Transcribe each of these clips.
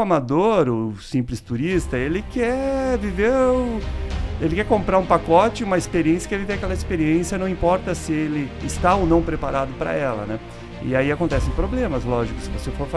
amador, o simples turista, ele quer viver, ele quer comprar um pacote, uma experiência, quer viver aquela experiência, não importa se ele está ou não preparado para ela, né? E aí acontecem problemas, lógico. Se você for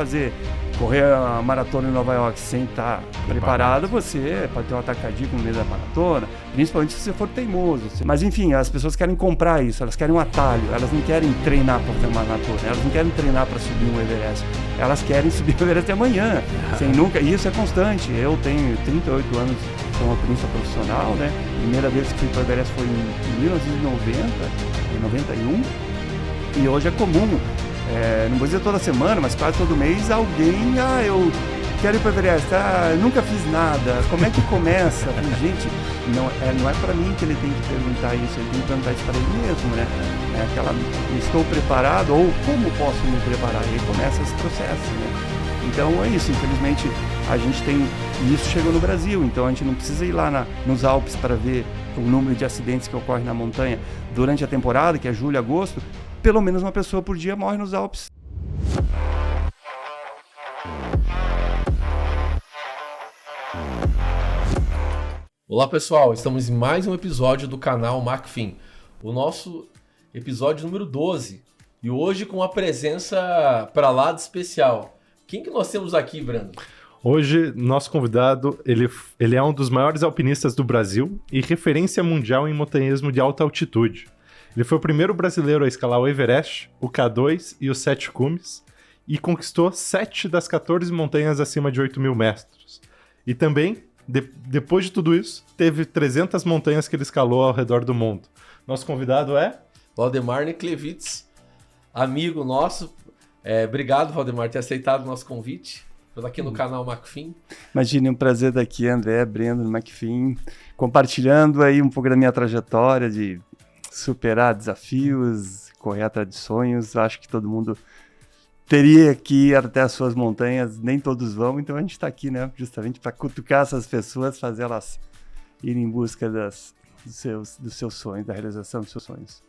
correr a maratona em Nova York sem estar preparado, você pode ter um ataque cardíaco no meio da maratona, principalmente se você for teimoso. Mas enfim, as pessoas querem comprar isso, elas querem um atalho, elas não querem treinar para fazer uma maratona, elas não querem treinar para subir um Everest, elas querem subir o Everest amanhã, sem nunca, e isso é constante. Eu tenho 38 anos, sou um alpinista profissional, né? Primeira vez que fui para o Everest foi em 1990, em 91, e hoje é comum. Não vou dizer toda semana, mas quase todo mês alguém, eu quero ir para o Everest, eu nunca fiz nada, como é que começa? Gente, não é para mim que ele tem que perguntar isso, ele tem que perguntar isso para ele mesmo, né? Estou preparado ou como posso me preparar? E aí começa esse processo, né? Então é isso, infelizmente a gente tem, e isso chegou no Brasil, então a gente não precisa ir lá nos Alpes para ver o número de acidentes que ocorre na montanha durante a temporada, que é julho, agosto. Pelo menos uma pessoa por dia morre nos Alpes. Olá pessoal, estamos em mais um episódio do canal Macfin, o nosso episódio número 12, e hoje com uma presença para lá de especial. Quem que nós temos aqui, Brando? Hoje, nosso convidado, ele é um dos maiores alpinistas do Brasil e referência mundial em montanhismo de alta altitude. Ele foi o primeiro brasileiro a escalar o Everest, o K2 e os 7 cumes, e conquistou 7 das 14 montanhas acima de 8.000 metros. E também, depois de tudo isso, teve 300 montanhas que ele escalou ao redor do mundo. Nosso convidado é... Valdemar Neklevits, amigo nosso. Obrigado, Valdemar, por ter aceitado o nosso convite. Estou aqui no canal Macfin. Imagine, um prazer estar aqui, André, Brendo, Macfin, compartilhando aí um pouco da minha trajetória de superar desafios, correr atrás de sonhos. Acho que todo mundo teria que ir até as suas montanhas, nem todos vão, então a gente está aqui, né, justamente para cutucar essas pessoas, fazer elas irem em busca dos seus sonhos, da realização dos seus sonhos.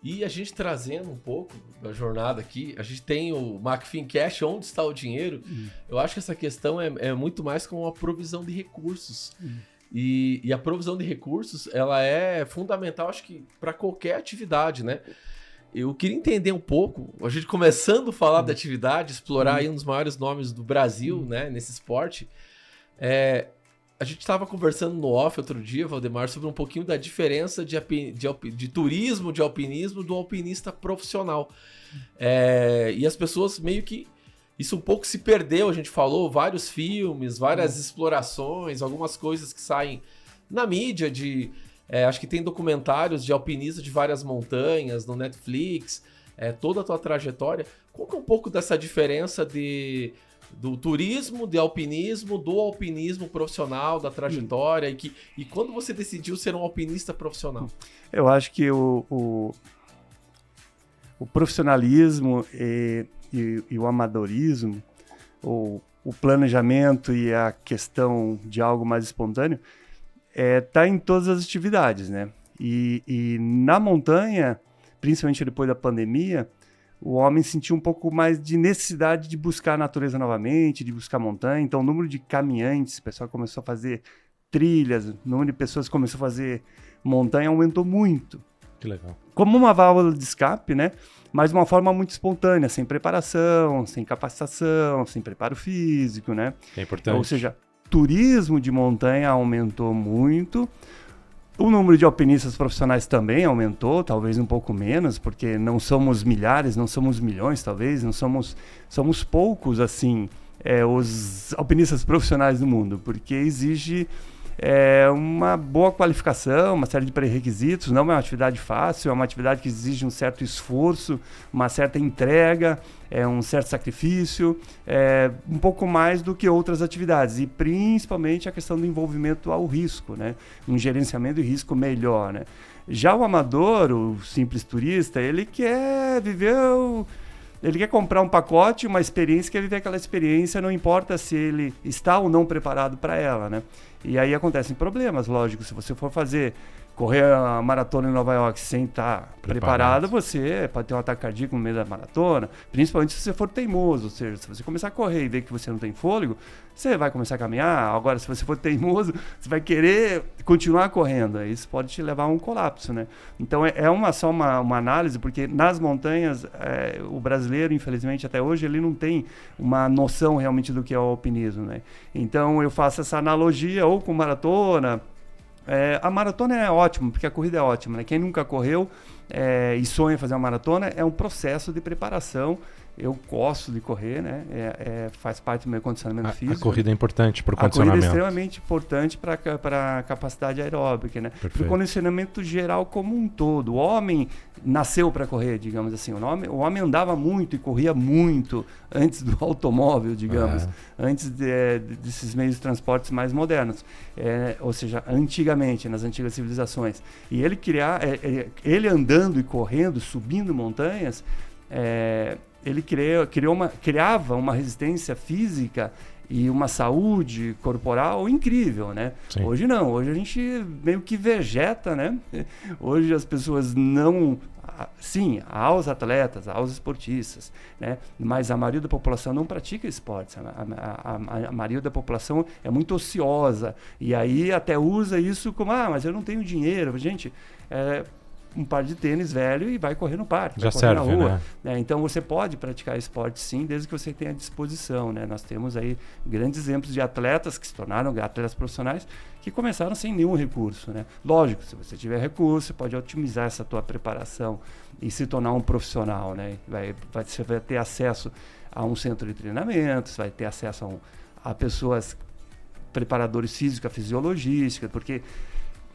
E a gente trazendo um pouco da jornada aqui, a gente tem o Macfin Cash, onde está o dinheiro. Eu acho que essa questão é muito mais como uma provisão de recursos. E a provisão de recursos, ela é fundamental, acho que, para qualquer atividade, né? Eu queria entender um pouco, a gente começando a falar da atividade, explorar aí um dos maiores nomes do Brasil, né, nesse esporte. A gente estava conversando no off outro dia, Valdemar, sobre um pouquinho da diferença de turismo, de alpinismo, do alpinista profissional. E as pessoas meio que... Isso um pouco se perdeu, a gente falou, vários filmes, várias explorações, algumas coisas que saem na mídia, acho que tem documentários de alpinistas de várias montanhas no Netflix, toda a tua trajetória. Qual que é um pouco dessa diferença do turismo, de alpinismo, do alpinismo profissional, da trajetória, e quando você decidiu ser um alpinista profissional? Eu acho que o profissionalismo e o amadorismo, ou o planejamento e a questão de algo mais espontâneo, tá em todas as atividades, né? E na montanha, principalmente depois da pandemia, o homem sentiu um pouco mais de necessidade de buscar a natureza novamente, de buscar montanha. Então, o número de caminhantes, o pessoal começou a fazer trilhas, o número de pessoas que começou a fazer montanha aumentou muito. Que legal. Como uma válvula de escape, né? Mas de uma forma muito espontânea, sem preparação, sem capacitação, sem preparo físico, né? É importante. Ou seja, turismo de montanha aumentou muito. O número de alpinistas profissionais também aumentou, talvez um pouco menos, porque não somos milhares, não somos milhões, talvez, não somos poucos, assim, os alpinistas profissionais do mundo, porque exige uma boa qualificação, uma série de pré-requisitos. Não é uma atividade fácil, é uma atividade que exige um certo esforço, uma certa entrega, um certo sacrifício, um pouco mais do que outras atividades, e principalmente a questão do envolvimento ao risco, né? Um gerenciamento de risco melhor, né? Já o amador, o simples turista, ele quer viver ele quer comprar um pacote, uma experiência, quer viver aquela experiência, não importa se ele está ou não preparado para ela, né? E aí acontecem problemas, lógico. Se você for correr a maratona em Nova York sem estar preparado, você pode ter um ataque cardíaco no meio da maratona, principalmente se você for teimoso, ou seja, se você começar a correr e ver que você não tem fôlego, você vai começar a caminhar. Agora, se você for teimoso, você vai querer continuar correndo, isso pode te levar a um colapso, né? Então só uma análise, porque nas montanhas, o brasileiro, infelizmente, até hoje, ele não tem uma noção realmente do que é o alpinismo, né? Então eu faço essa analogia ou com maratona. A maratona é ótima, porque a corrida é ótima, né? Quem nunca correu e sonha fazer uma maratona, é um processo de preparação. Eu gosto de correr, né? Faz parte do meu condicionamento físico. A corrida é importante para o condicionamento. A corrida é extremamente importante para a capacidade aeróbica, né? Para o condicionamento geral como um todo. O homem nasceu para correr, digamos assim. O homem andava muito e corria muito antes do automóvel, digamos. Antes desses meios de transportes mais modernos. Ou seja, antigamente, nas antigas civilizações. E ele andando e correndo, subindo montanhas, ele criava uma resistência física e uma saúde corporal incrível, né? Sim. Hoje não, hoje a gente meio que vegeta, né? Hoje as pessoas não... Sim, há os atletas, há os esportistas, né? Mas a maioria da população não pratica esportes. A maioria da população é muito ociosa e aí até usa isso como, mas eu não tenho dinheiro. Gente, um par de tênis velho e vai correr no parque, já vai correr serve, na rua. Né? Então você pode praticar esporte sim, desde que você tenha disposição, né? Nós temos aí grandes exemplos de atletas que se tornaram atletas profissionais que começaram sem nenhum recurso, né? Lógico, se você tiver recurso, você pode otimizar essa tua preparação e se tornar um profissional, né? Você vai ter acesso a um centro de treinamento, você vai ter acesso a pessoas, preparadores físicos, fisiologistas, porque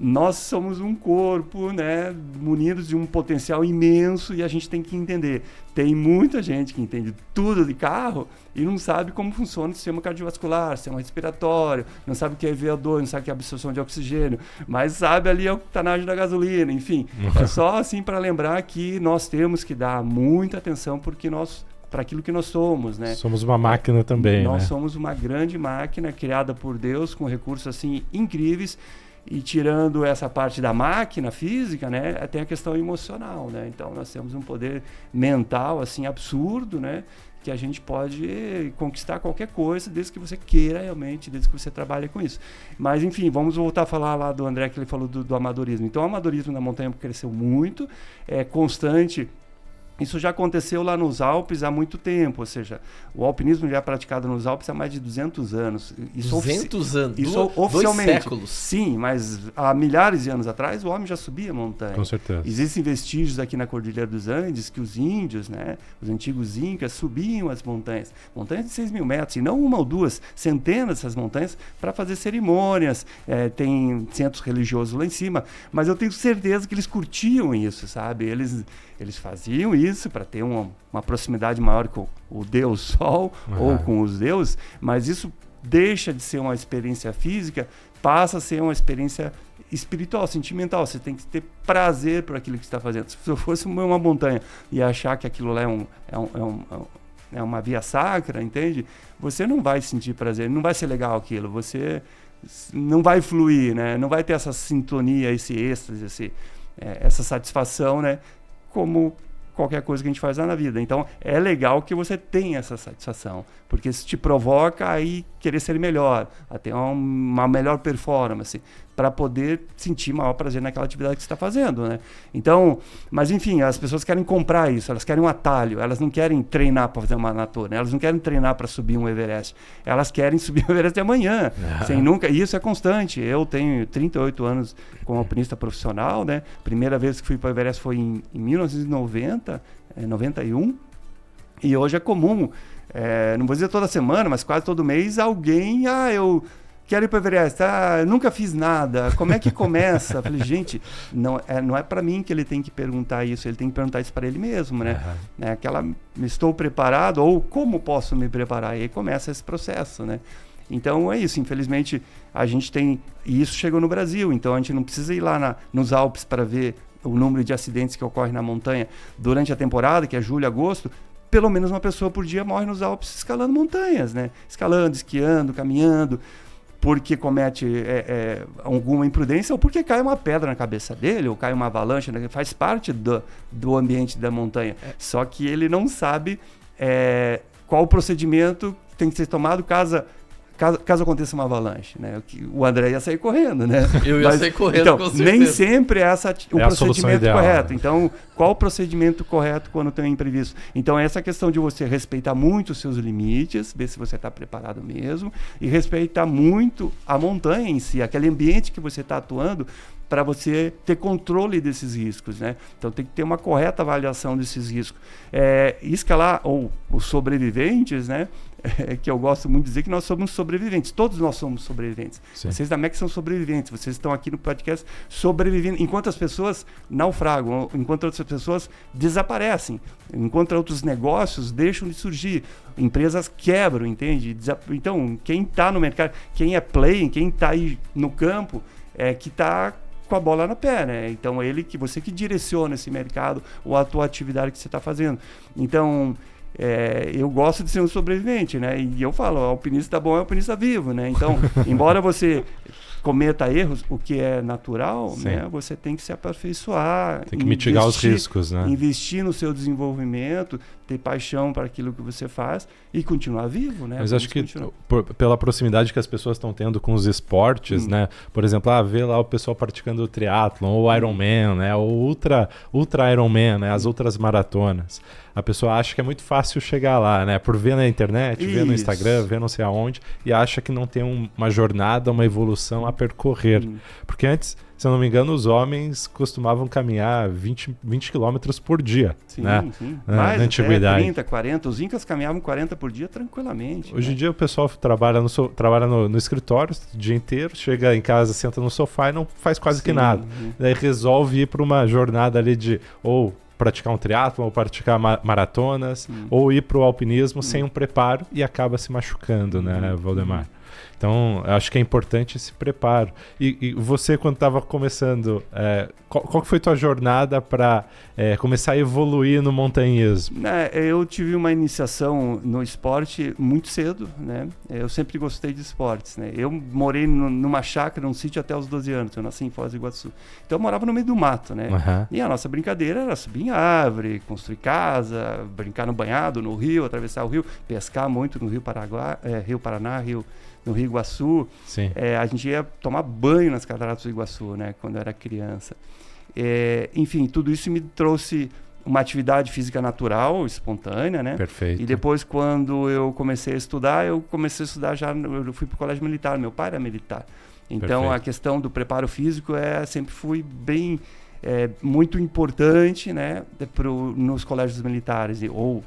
nós somos um corpo, né, munidos de um potencial imenso e a gente tem que entender. Tem muita gente que entende tudo de carro e não sabe como funciona o sistema cardiovascular, o sistema respiratório, não sabe o que é VO2, não sabe o que é absorção de oxigênio, mas sabe ali a octanagem da gasolina, enfim. É só assim para lembrar que nós temos que dar muita atenção para aquilo que nós somos, né? Somos uma máquina também, Nós né? somos uma grande máquina criada por Deus com recursos assim incríveis. E tirando essa parte da máquina física, né, tem a questão emocional, né? Então nós temos um poder mental assim absurdo, né, que a gente pode conquistar qualquer coisa desde que você queira realmente, desde que você trabalhe com isso. Mas enfim, vamos voltar a falar lá do André, que ele falou do amadorismo. Então o amadorismo na montanha cresceu muito, é constante. Isso já aconteceu lá nos Alpes há muito tempo, ou seja, o alpinismo já é praticado nos Alpes há mais de 200 anos. 200 anos? Isso oficialmente. 2 séculos. Sim, mas há milhares de anos atrás o homem já subia montanha. Com certeza. Existem vestígios aqui na Cordilheira dos Andes que os índios, né, os antigos incas, subiam as montanhas. Montanhas de 6 mil metros, e não uma ou duas, centenas dessas montanhas, para fazer cerimônias. Tem centros religiosos lá em cima, mas eu tenho certeza que eles curtiam isso, sabe? Eles faziam isso para ter uma proximidade maior com o Deus Sol ou com os deuses, mas isso deixa de ser uma experiência física, passa a ser uma experiência espiritual, sentimental. Você tem que ter prazer por aquilo que você está fazendo. Se eu fosse uma montanha e achar que aquilo lá é uma via sacra, entende? Você não vai sentir prazer, não vai ser legal aquilo, você não vai fluir, né? Não vai ter essa sintonia, esse êxtase, essa satisfação, né? Como qualquer coisa que a gente faz na vida. Então, é legal que você tenha essa satisfação, porque isso te provoca aí querer ser melhor, a ter uma melhor performance, para poder sentir maior prazer naquela atividade que você está fazendo, né? Então, mas enfim, as pessoas querem comprar isso, elas querem um atalho, elas não querem treinar para fazer uma maratona, elas não querem treinar para subir um Everest, elas querem subir o Everest de amanhã, sem nunca, e isso é constante. Eu tenho 38 anos como alpinista profissional, né? Primeira vez que fui para o Everest foi em 1990, 91, e hoje é comum, não vou dizer toda semana, mas quase todo mês, alguém, eu quero ir para o Everest, nunca fiz nada, como é que começa? Eu falei, gente, não é para mim que ele tem que perguntar isso, ele tem que perguntar isso para ele mesmo, né? Estou preparado, ou como posso me preparar? E aí começa esse processo, né? Então é isso, infelizmente a gente tem, e isso chegou no Brasil, então a gente não precisa ir lá nos Alpes para ver o número de acidentes que ocorrem na montanha durante a temporada, que é julho, agosto. Pelo menos uma pessoa por dia morre nos Alpes escalando montanhas, né? Escalando, esquiando, caminhando. porque comete alguma imprudência ou porque cai uma pedra na cabeça dele ou cai uma avalanche, né? Faz parte do ambiente da montanha. Só que ele não sabe qual o procedimento tem que ser tomado caso aconteça uma avalanche, né? O André ia sair correndo, né? Eu ia sair correndo, então, com certeza. nem sempre o procedimento ideal, correto. né? Então, qual o procedimento correto quando tem um imprevisto? Então, essa questão de você respeitar muito os seus limites, ver se você está preparado mesmo, e respeitar muito a montanha em si, aquele ambiente que você está atuando, para você ter controle desses riscos, né? Então tem que ter uma correta avaliação desses riscos. Escalar, ou os sobreviventes, né? Que eu gosto muito de dizer que nós somos sobreviventes. Todos nós somos sobreviventes. Sim. Vocês da MEC são sobreviventes. Vocês estão aqui no podcast sobrevivendo. Enquanto as pessoas naufragam, enquanto outras pessoas desaparecem, enquanto outros negócios deixam de surgir. Empresas quebram, entende? Então, quem está no mercado, quem é playing, quem está aí no campo, que está com a bola na pé, né? Então, você que direciona esse mercado ou a tua atividade que você está fazendo. Então, eu gosto de ser um sobrevivente, né? E eu falo, alpinista bom é alpinista vivo, né? Então, embora você cometa erros, o que é natural, né? Você tem que se aperfeiçoar. Tem que mitigar os riscos, né? Investir no seu desenvolvimento, ter paixão para aquilo que você faz e continuar vivo, né? Mas acho que pela proximidade que as pessoas estão tendo com os esportes, né? Por exemplo, vê lá o pessoal praticando o triatlon, ou Ironman, né? Ou Ultra Ironman, né? As outras maratonas. A pessoa acha que é muito fácil chegar lá, né? Por ver na internet, ver no Instagram, ver não sei aonde, e acha que não tem uma jornada, uma evolução a percorrer. Porque antes, se eu não me engano, os homens costumavam caminhar 20 quilômetros por dia. Sim, né? sim. Na antiguidade. 30, 40. Os incas caminhavam 40 por dia tranquilamente. Hoje em dia o pessoal trabalha no escritório o dia inteiro, chega em casa, senta no sofá e não faz quase que nada. Daí resolve ir para uma jornada ali de ou praticar um triatlon, ou praticar maratonas, ou ir para o alpinismo sem um preparo e acaba se machucando, né, Valdemar? Então, eu acho que é importante esse preparo. E você, quando estava começando, qual que foi a tua jornada para começar a evoluir no montanhismo? Eu tive uma iniciação no esporte muito cedo, né? Eu sempre gostei de esportes, né? Eu morei numa chácara, num sítio até os 12 anos. Eu nasci em Foz do Iguaçu. Então, eu morava no meio do mato, né? E a nossa brincadeira era subir em árvore, construir casa, brincar no banhado, no rio, atravessar o rio, pescar muito no Rio Paraná, no Rio Iguaçu. A gente ia tomar banho nas cataratas do Iguaçu, né, quando eu era criança. Enfim, tudo isso me trouxe uma atividade física natural, espontânea, né? Perfeito. E depois, quando eu comecei a estudar, eu fui para o colégio militar, meu pai era militar. Então, Perfeito. A questão do preparo físico sempre foi bem, muito importante, né, nos colégios militares, ou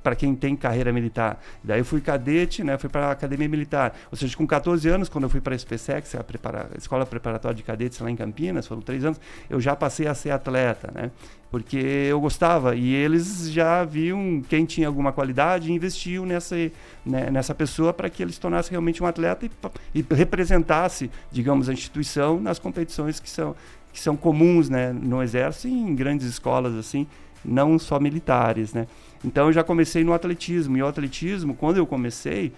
para quem tem carreira militar. Daí eu fui cadete, né? Fui para a academia militar. Ou seja, com 14 anos, quando eu fui para a SPSEC, a Escola Preparatória de Cadetes lá em Campinas, foram 3 anos, eu já passei a ser atleta, né? Porque eu gostava. E eles já viam quem tinha alguma qualidade e investiam nessa pessoa para que ele se tornasse realmente um atleta e representasse, digamos, a instituição nas competições que são comuns, né? No Exército e em grandes escolas, assim, não só militares, né? Então eu já comecei no atletismo, e o atletismo, quando eu comecei,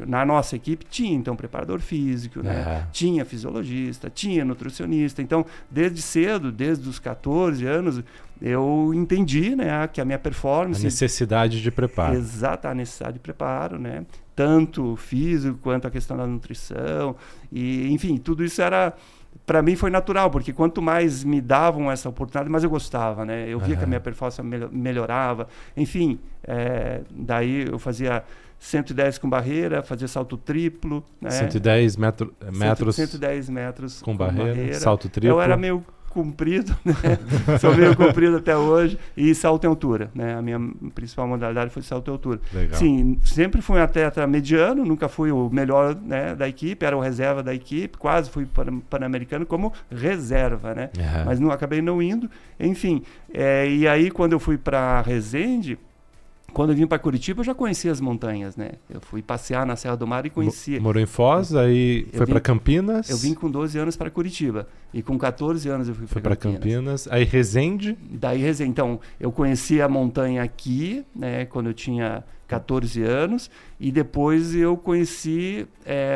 na nossa equipe tinha então preparador físico, né? Tinha fisiologista, tinha nutricionista. Então, desde cedo, desde os 14 anos, eu entendi, né, que a minha performance... A necessidade de preparo. Exato, a necessidade de preparo, né? Tanto físico quanto a questão da nutrição. E, enfim, tudo isso para mim foi natural, porque quanto mais me davam essa oportunidade, mais eu gostava, né? Eu via que a minha performance melhorava. Enfim, daí eu fazia 110 com barreira, fazia salto triplo, né? 110 metros 110 metros com barreira, salto triplo. Eu era meio comprido, né? Sou meio comprido até hoje, e salto em altura, né? A minha principal modalidade foi salto em altura. Legal. Sim, sempre fui um atleta mediano, nunca fui o melhor, né, da equipe, era o reserva da equipe, quase fui pan-americano como reserva, né? Mas acabei não indo, enfim. E aí, quando eu fui para Resende, Quando eu vim para Curitiba, eu já conhecia as montanhas, né? Eu fui passear na Serra do Mar e conhecia. Morou em Foz, aí foi para Campinas. Eu vim com 12 anos para Curitiba. E com 14 anos eu fui para Campinas. Aí Resende. Daí Resende. Então, eu conheci a montanha aqui, né? Quando eu tinha 14 anos. E depois eu conheci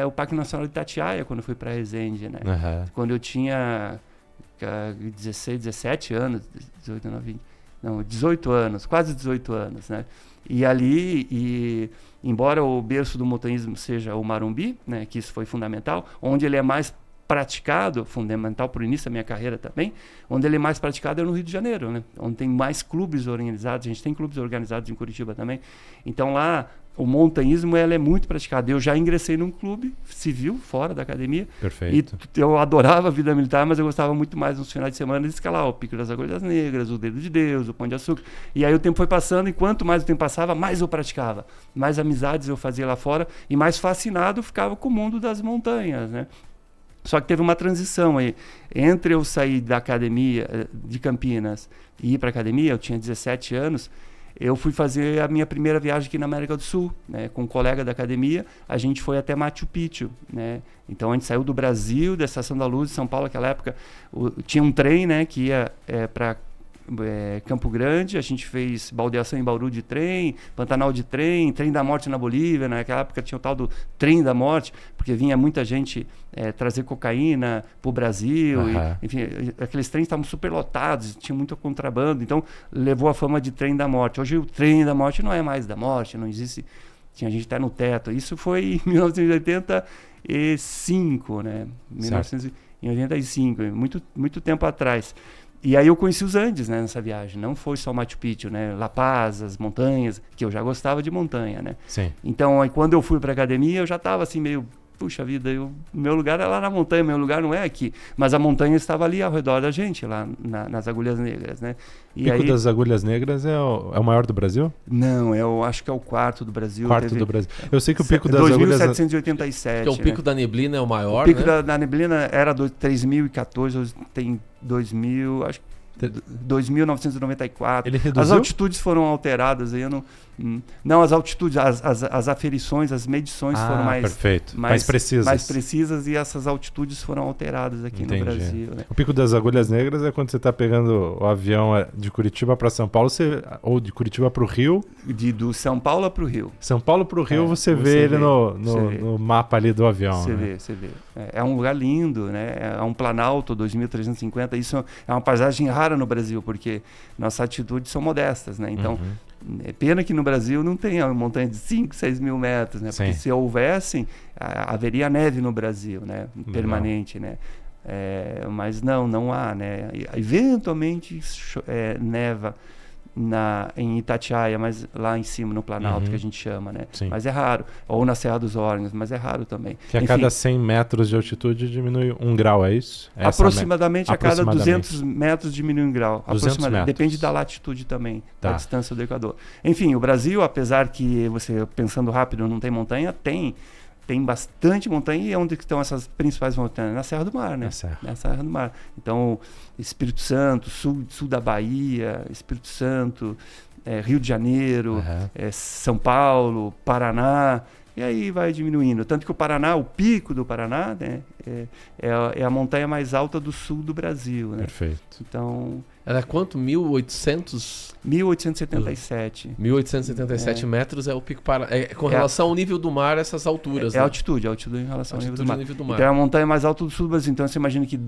o Parque Nacional de Itatiaia, quando eu fui para Resende, né? Uhum. Quando eu tinha 16, 17 anos, 18, 19, 20... Não, 18 anos, quase 18 anos, né? E ali, embora o berço do montanhismo seja o Marumbi, né, que isso foi fundamental, onde ele é mais praticado, fundamental para o início da minha carreira também, onde ele é mais praticado é no Rio de Janeiro, né? Onde tem mais clubes organizados, a gente tem clubes organizados em Curitiba também. Então lá, o montanhismo é muito praticado. Eu já ingressei num clube civil, fora da academia. Perfeito. E eu adorava a vida militar, mas eu gostava muito mais nos finais de semana de escalar o Pico das Agulhas Negras, o Dedo de Deus, o Pão de Açúcar. E aí o tempo foi passando, e quanto mais o tempo passava, mais eu praticava. Mais amizades eu fazia lá fora, e mais fascinado eu ficava com o mundo das montanhas, né? Só que teve uma transição aí. Entre eu sair da academia de Campinas e ir para a academia, eu tinha 17 anos, eu fui fazer a minha primeira viagem aqui na América do Sul, né, com um colega da academia. A gente foi até Machu Picchu, né? Então a gente saiu do Brasil, da Estação da Luz de São Paulo, naquela época tinha um trem, né, que ia para Campo Grande. A gente fez baldeação em Bauru de trem, Pantanal de trem, trem da morte na Bolívia. Naquela época tinha o tal do trem da morte, porque vinha muita gente trazer cocaína para o Brasil. Uhum. Enfim, aqueles trens estavam super lotados, tinha muito contrabando, então levou a fama de trem da morte. Hoje o trem da morte não é mais da morte, não existe, tinha gente até no teto. Isso foi em 1985, né? 1985, muito tempo atrás. E aí eu conheci os Andes, né, nessa viagem. Não foi só Machu Picchu, né? La Paz, as montanhas, que eu já gostava de montanha, né? Sim. Então, aí, quando eu fui para academia, eu já estava assim meio... Puxa vida, meu lugar é lá na montanha, meu lugar não é aqui. Mas a montanha estava ali ao redor da gente, lá nas Agulhas Negras, né? O Pico das Agulhas Negras é o maior do Brasil? Não, eu acho que é o quarto do Brasil. Do Brasil. Eu sei que o Pico das Agulhas... 2.787. Que o Pico da Neblina é o maior, o pico, né? da Neblina era 3.014, hoje tem 2.000, acho que 2.994. Ele reduziu? As altitudes foram alteradas. Aí eu não, as altitudes, as aferições, as medições foram mais precisas. Mais precisas, e essas altitudes foram alteradas aqui no Brasil. Né? O Pico das Agulhas Negras é quando você está pegando o avião de Curitiba para São Paulo, ou de Curitiba para o Rio. Do São Paulo para o Rio. São Paulo para o Rio, você vê ele no mapa ali do avião. Você vê. É um lugar lindo, né? É um planalto 2.350. Isso é uma paisagem rara no Brasil, porque nossas altitudes são modestas, né? Então, é pena que no Brasil não tenha uma montanha de 5, 6 mil metros, né? Porque se houvessem, haveria neve no Brasil, né? Permanente, né? Mas não há, né? Eventualmente neva em Itatiaia, mas lá em cima no Planalto, que a gente chama, né? Sim. Mas é raro. Ou na Serra dos Órgãos, mas é raro também. Que a cada 100 metros de altitude diminui 1 grau, é isso? Aproximadamente a cada 200 metros diminui 1 grau. 200 metros. Depende da latitude também, da distância do Equador. Enfim, o Brasil, apesar que você, pensando rápido, não tem montanha, tem bastante montanha. E onde estão essas principais montanhas? Na Serra do Mar, né? Na Serra do Mar. Então, Espírito Santo, sul da Bahia, Espírito Santo, Rio de Janeiro, São Paulo, Paraná, e aí vai diminuindo. Tanto que o Paraná, o pico do Paraná, né, é a montanha mais alta do sul do Brasil, né? Perfeito. Então... Era quanto? 1877. 1877 metros é o pico Paraná. Com relação ao nível do mar, essas alturas. É altitude em relação ao nível do mar. Então é a montanha mais alta do sul do Brasil. Então você imagina que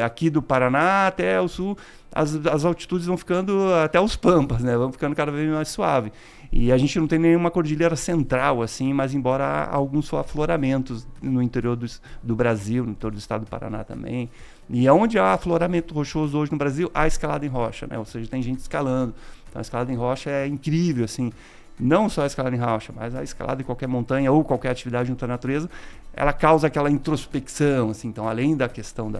aqui do Paraná até o sul, as altitudes vão ficando até os Pampas, né? Vão ficando cada vez mais suave. E a gente não tem nenhuma cordilheira central, assim, mas embora há alguns afloramentos no interior do Brasil, no interior do estado do Paraná também. E onde há afloramento rochoso hoje no Brasil, há escalada em rocha, né? Ou seja, tem gente escalando. Então a escalada em rocha é incrível, assim. Não só a escalada em rocha, mas a escalada em qualquer montanha ou qualquer atividade junto à natureza, ela causa aquela introspecção, assim. Então, além da questão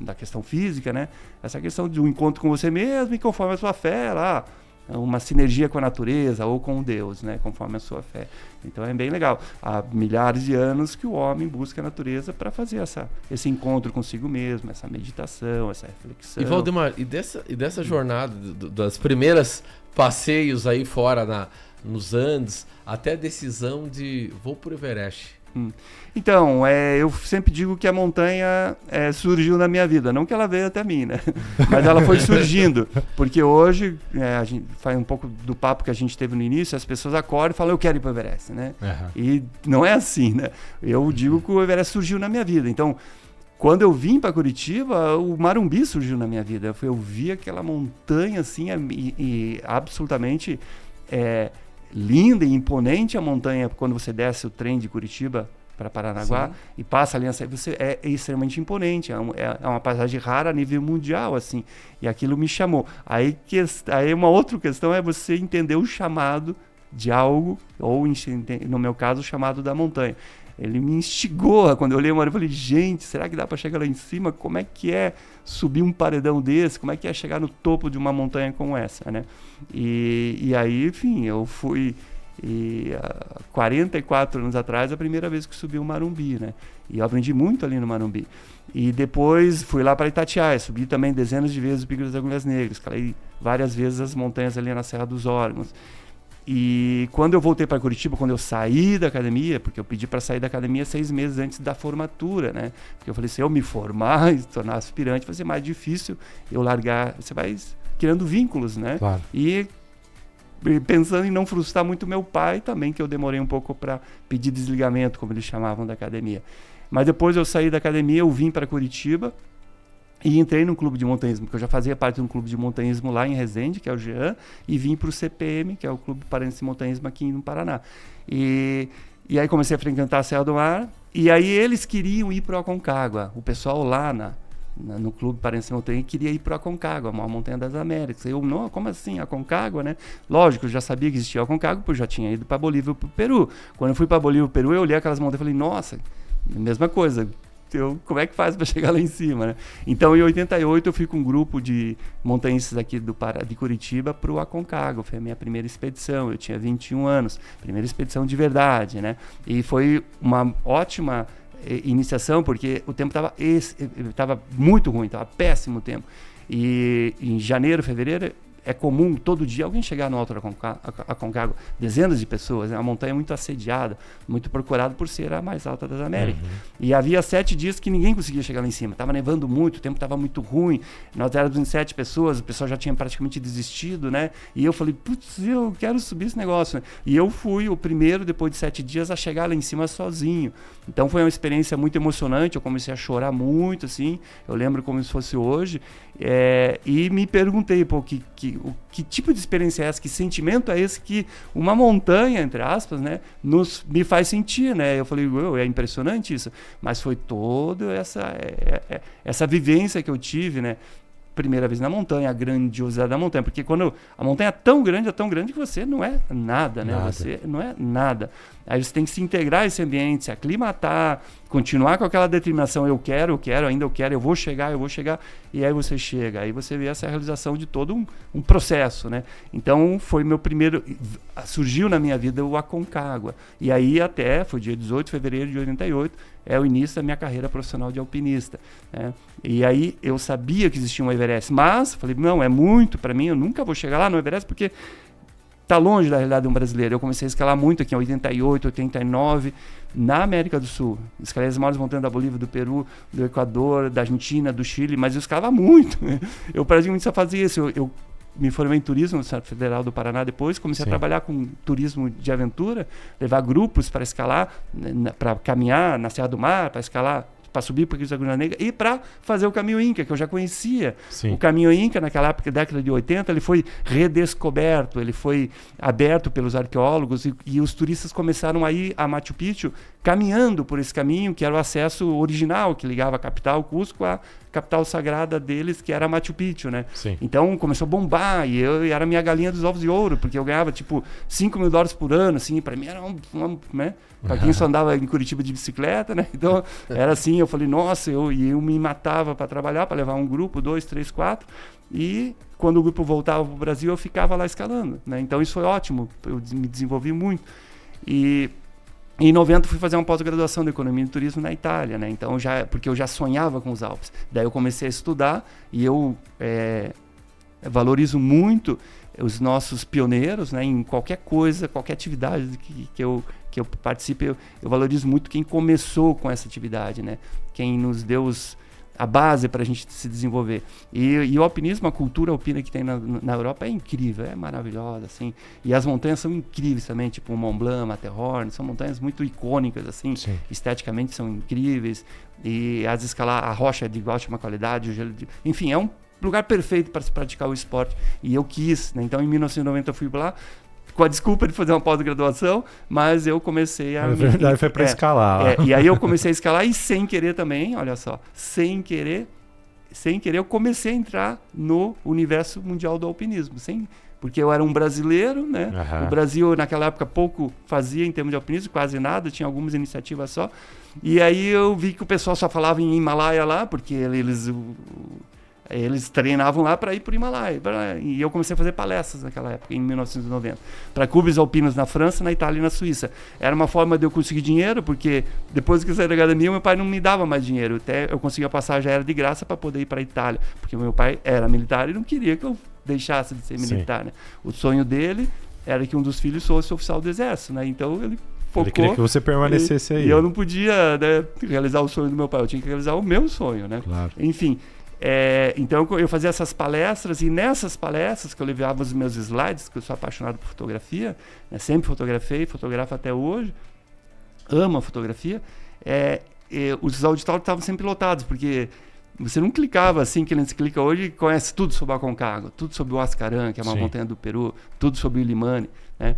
da questão física, né? Essa questão de um encontro com você mesmo e conforme a sua fé, lá, uma sinergia com a natureza ou com Deus, né? Conforme a sua fé. Então é bem legal. Há milhares de anos que o homem busca a natureza para fazer esse encontro consigo mesmo, essa meditação, essa reflexão. E Valdemar, e dessa jornada, das primeiras passeios aí fora nos Andes, até a decisão de vou pro Everest? Então, eu sempre digo que a montanha surgiu na minha vida, não que ela veio até mim, né? Mas ela foi surgindo, porque hoje, a gente faz um pouco do papo que a gente teve no início, as pessoas acordam e falam, eu quero ir para o Everest, né? Uhum. E não é assim, né? Eu digo que o Everest surgiu na minha vida, então, quando eu vim para Curitiba, o Marumbi surgiu na minha vida, eu vi aquela montanha assim, e absolutamente... linda e imponente a montanha quando você desce o trem de Curitiba para Paranaguá. Sim. E passa ali, você é extremamente imponente, é uma paisagem rara a nível mundial, assim, e aquilo me chamou. Aí uma outra questão é você entender o chamado de algo, ou no meu caso o chamado da montanha. Ele me instigou, quando eu olhei uma hora eu falei, gente, será que dá para chegar lá em cima? Como é que é subir um paredão desse? Como é que é chegar no topo de uma montanha como essa, né? E aí, enfim, eu fui... há 44 anos atrás, a primeira vez que subi o Marumbi, né? E eu aprendi muito ali no Marumbi. E depois fui lá para Itatiaia, subi também dezenas de vezes o Pico das Agulhas Negras, calei várias vezes as montanhas ali na Serra dos Órgãos. E quando eu voltei para Curitiba, quando eu saí da academia, porque eu pedi para sair da academia 6 meses antes da formatura, né? Porque eu falei, se eu me formar e tornar aspirante, vai ser mais difícil eu largar. Você vai criando vínculos, né? Claro. E pensando em não frustrar muito meu pai também, que eu demorei um pouco para pedir desligamento, como eles chamavam da academia. Mas depois eu saí da academia, eu vim para Curitiba e entrei num clube de montanhismo, porque eu já fazia parte de um clube de montanhismo lá em Resende, que é o Jean, e vim para o CPM, que é o Clube Paraense de Montanhismo aqui no Paraná. E aí comecei a frequentar a Serra do Mar, e aí eles queriam ir para o Aconcagua. O pessoal lá no Clube Paraense de Montanhismo queria ir para o Aconcagua, uma montanha das Américas. Eu, não, como assim, Aconcagua, né? Lógico, eu já sabia que existia o Aconcagua, porque eu já tinha ido para Bolívia e para o Peru. Quando eu fui para Bolívia e Peru, eu olhei aquelas montanhas e falei, nossa, mesma coisa. Como é que faz para chegar lá em cima, né? Então, em 88, eu fui com um grupo de montanhistas aqui de Curitiba para o Aconcagua. Foi a minha primeira expedição. Eu tinha 21 anos. Primeira expedição de verdade, né? E foi uma ótima iniciação, porque o tempo estava muito ruim, estava péssimo o tempo. E em janeiro, fevereiro... É comum todo dia alguém chegar no Alto da Aconcagua, dezenas de pessoas, é uma montanha muito assediada, muito procurada por ser a mais alta das Américas. Uhum. E havia 7 dias que ninguém conseguia chegar lá em cima, estava nevando muito, o tempo estava muito ruim, nós éramos em 7 pessoas, o pessoal já tinha praticamente desistido, né? E eu falei, putz, eu quero subir esse negócio, né? E eu fui o primeiro, depois de 7 dias, a chegar lá em cima sozinho. Então foi uma experiência muito emocionante, eu comecei a chorar muito, assim, eu lembro como se fosse hoje, e me perguntei, pô, que tipo de experiência é essa, que sentimento é esse que uma montanha, entre aspas, né, me faz sentir, né? Eu falei, é impressionante isso, mas foi toda essa vivência que eu tive, né? Primeira vez na montanha, a grandiosidade da montanha, porque quando a montanha é tão grande que você não é nada, né? Nada. Você não é nada. Aí você tem que se integrar a esse ambiente, se aclimatar, continuar com aquela determinação, eu quero, eu vou chegar, e aí você chega, aí você vê essa realização de todo um processo, né? Então foi meu primeiro, surgiu na minha vida o Aconcagua, e aí foi dia 18 de fevereiro de 88, é o início da minha carreira profissional de alpinista, né? E aí eu sabia que existia um Everest, mas falei, não, é muito para mim, eu nunca vou chegar lá no Everest, porque está longe da realidade de um brasileiro. Eu comecei a escalar muito aqui em 88, 89, na América do Sul. Escalei as maiores montanhas da Bolívia, do Peru, do Equador, da Argentina, do Chile, mas eu escalava muito. Eu praticamente só fazia isso. Eu me formei em turismo no Estado Federal do Paraná depois, comecei a trabalhar com turismo de aventura, levar grupos para escalar, para caminhar na Serra do Mar, para escalar, para subir para o Pico da Agulha Negra e para fazer o Caminho Inca, que eu já conhecia. Sim. O Caminho Inca, naquela época, década de 80, ele foi redescoberto, ele foi aberto pelos arqueólogos e os turistas começaram a ir a Machu Picchu caminhando por esse caminho, que era o acesso original, que ligava a capital, Cusco, à capital sagrada deles, que era Machu Picchu, né? Sim. Então começou a bombar e era a minha galinha dos ovos de ouro, porque eu ganhava tipo $5.000 por ano, assim, para mim era né? Para quem só andava em Curitiba de bicicleta, né? Então era assim, eu falei, nossa, eu me matava para trabalhar, para levar um grupo, 2, 3, 4, e quando o grupo voltava para o Brasil, eu ficava lá escalando, né? Então isso foi ótimo, eu me desenvolvi muito. E em 90 fui fazer uma pós-graduação de Economia e Turismo na Itália, né? Então porque eu já sonhava com os Alpes. Daí eu comecei a estudar e eu valorizo muito os nossos pioneiros, né, em qualquer coisa, qualquer atividade que eu participe, eu valorizo muito quem começou com essa atividade, né? Quem nos deu a base para a gente se desenvolver. E o alpinismo, a cultura alpina que tem na Europa é incrível, é maravilhosa, assim. E as montanhas são incríveis também, tipo o Mont Blanc, Matterhorn, são montanhas muito icônicas, assim. Sim. Esteticamente são incríveis. E a rocha é de ótima qualidade, o gelo enfim, é um lugar perfeito para se praticar o esporte. E eu quis, né? Então em 1990 eu fui lá, com a desculpa de fazer uma pós-graduação, mas eu comecei a... Na verdade foi para escalar. E aí eu comecei a escalar e sem querer também, olha só, sem querer eu comecei a entrar no universo mundial do alpinismo, porque eu era um brasileiro, né? O Brasil naquela época pouco fazia em termos de alpinismo, quase nada, tinha algumas iniciativas só. E aí eu vi que o pessoal só falava em Himalaia lá, porque eles treinavam lá para ir para o Himalaia. E eu comecei a fazer palestras naquela época, em 1990, para clubes alpinos na França, na Itália e na Suíça. Era uma forma de eu conseguir dinheiro, porque depois que eu saí da academia, meu pai não me dava mais dinheiro. Até eu conseguia passar, já era de graça para poder ir para a Itália, porque meu pai era militar e não queria que eu deixasse de ser militar. Né? O sonho dele era que um dos filhos fosse oficial do exército, né? Então ele focou. Ele queria que você permanecesse aí. E eu não podia, né, realizar o sonho do meu pai, eu tinha que realizar o meu sonho, né? Claro. Enfim. Então eu fazia essas palestras, e nessas palestras que eu levava os meus slides, que eu sou apaixonado por fotografia, né, sempre fotografei, fotografo até hoje, amo a fotografia, os auditórios estavam sempre lotados, porque você não clicava assim, que a gente clica hoje e conhece tudo sobre o Aconcagua, tudo sobre o Huascarán, que é uma montanha do Peru, tudo sobre o Illimani, né?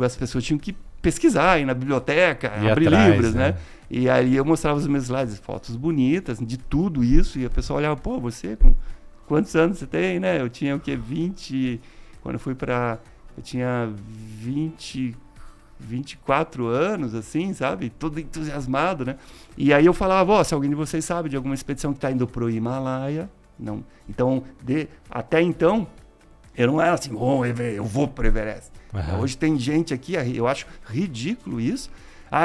As pessoas tinham que pesquisar, ir na biblioteca, abrir livros, né? E aí eu mostrava os meus slides, fotos bonitas, de tudo isso, e a pessoa olhava, pô, você com quantos anos você tem, né? Eu tinha o quê? 20, quando eu fui eu tinha 24 anos, assim, sabe? Todo entusiasmado, né? E aí eu falava, se alguém de vocês sabe de alguma expedição que está indo pro Himalaia, não. Então, até então, eu não era assim, eu vou pro Everest. Hoje tem gente aqui, eu acho ridículo isso.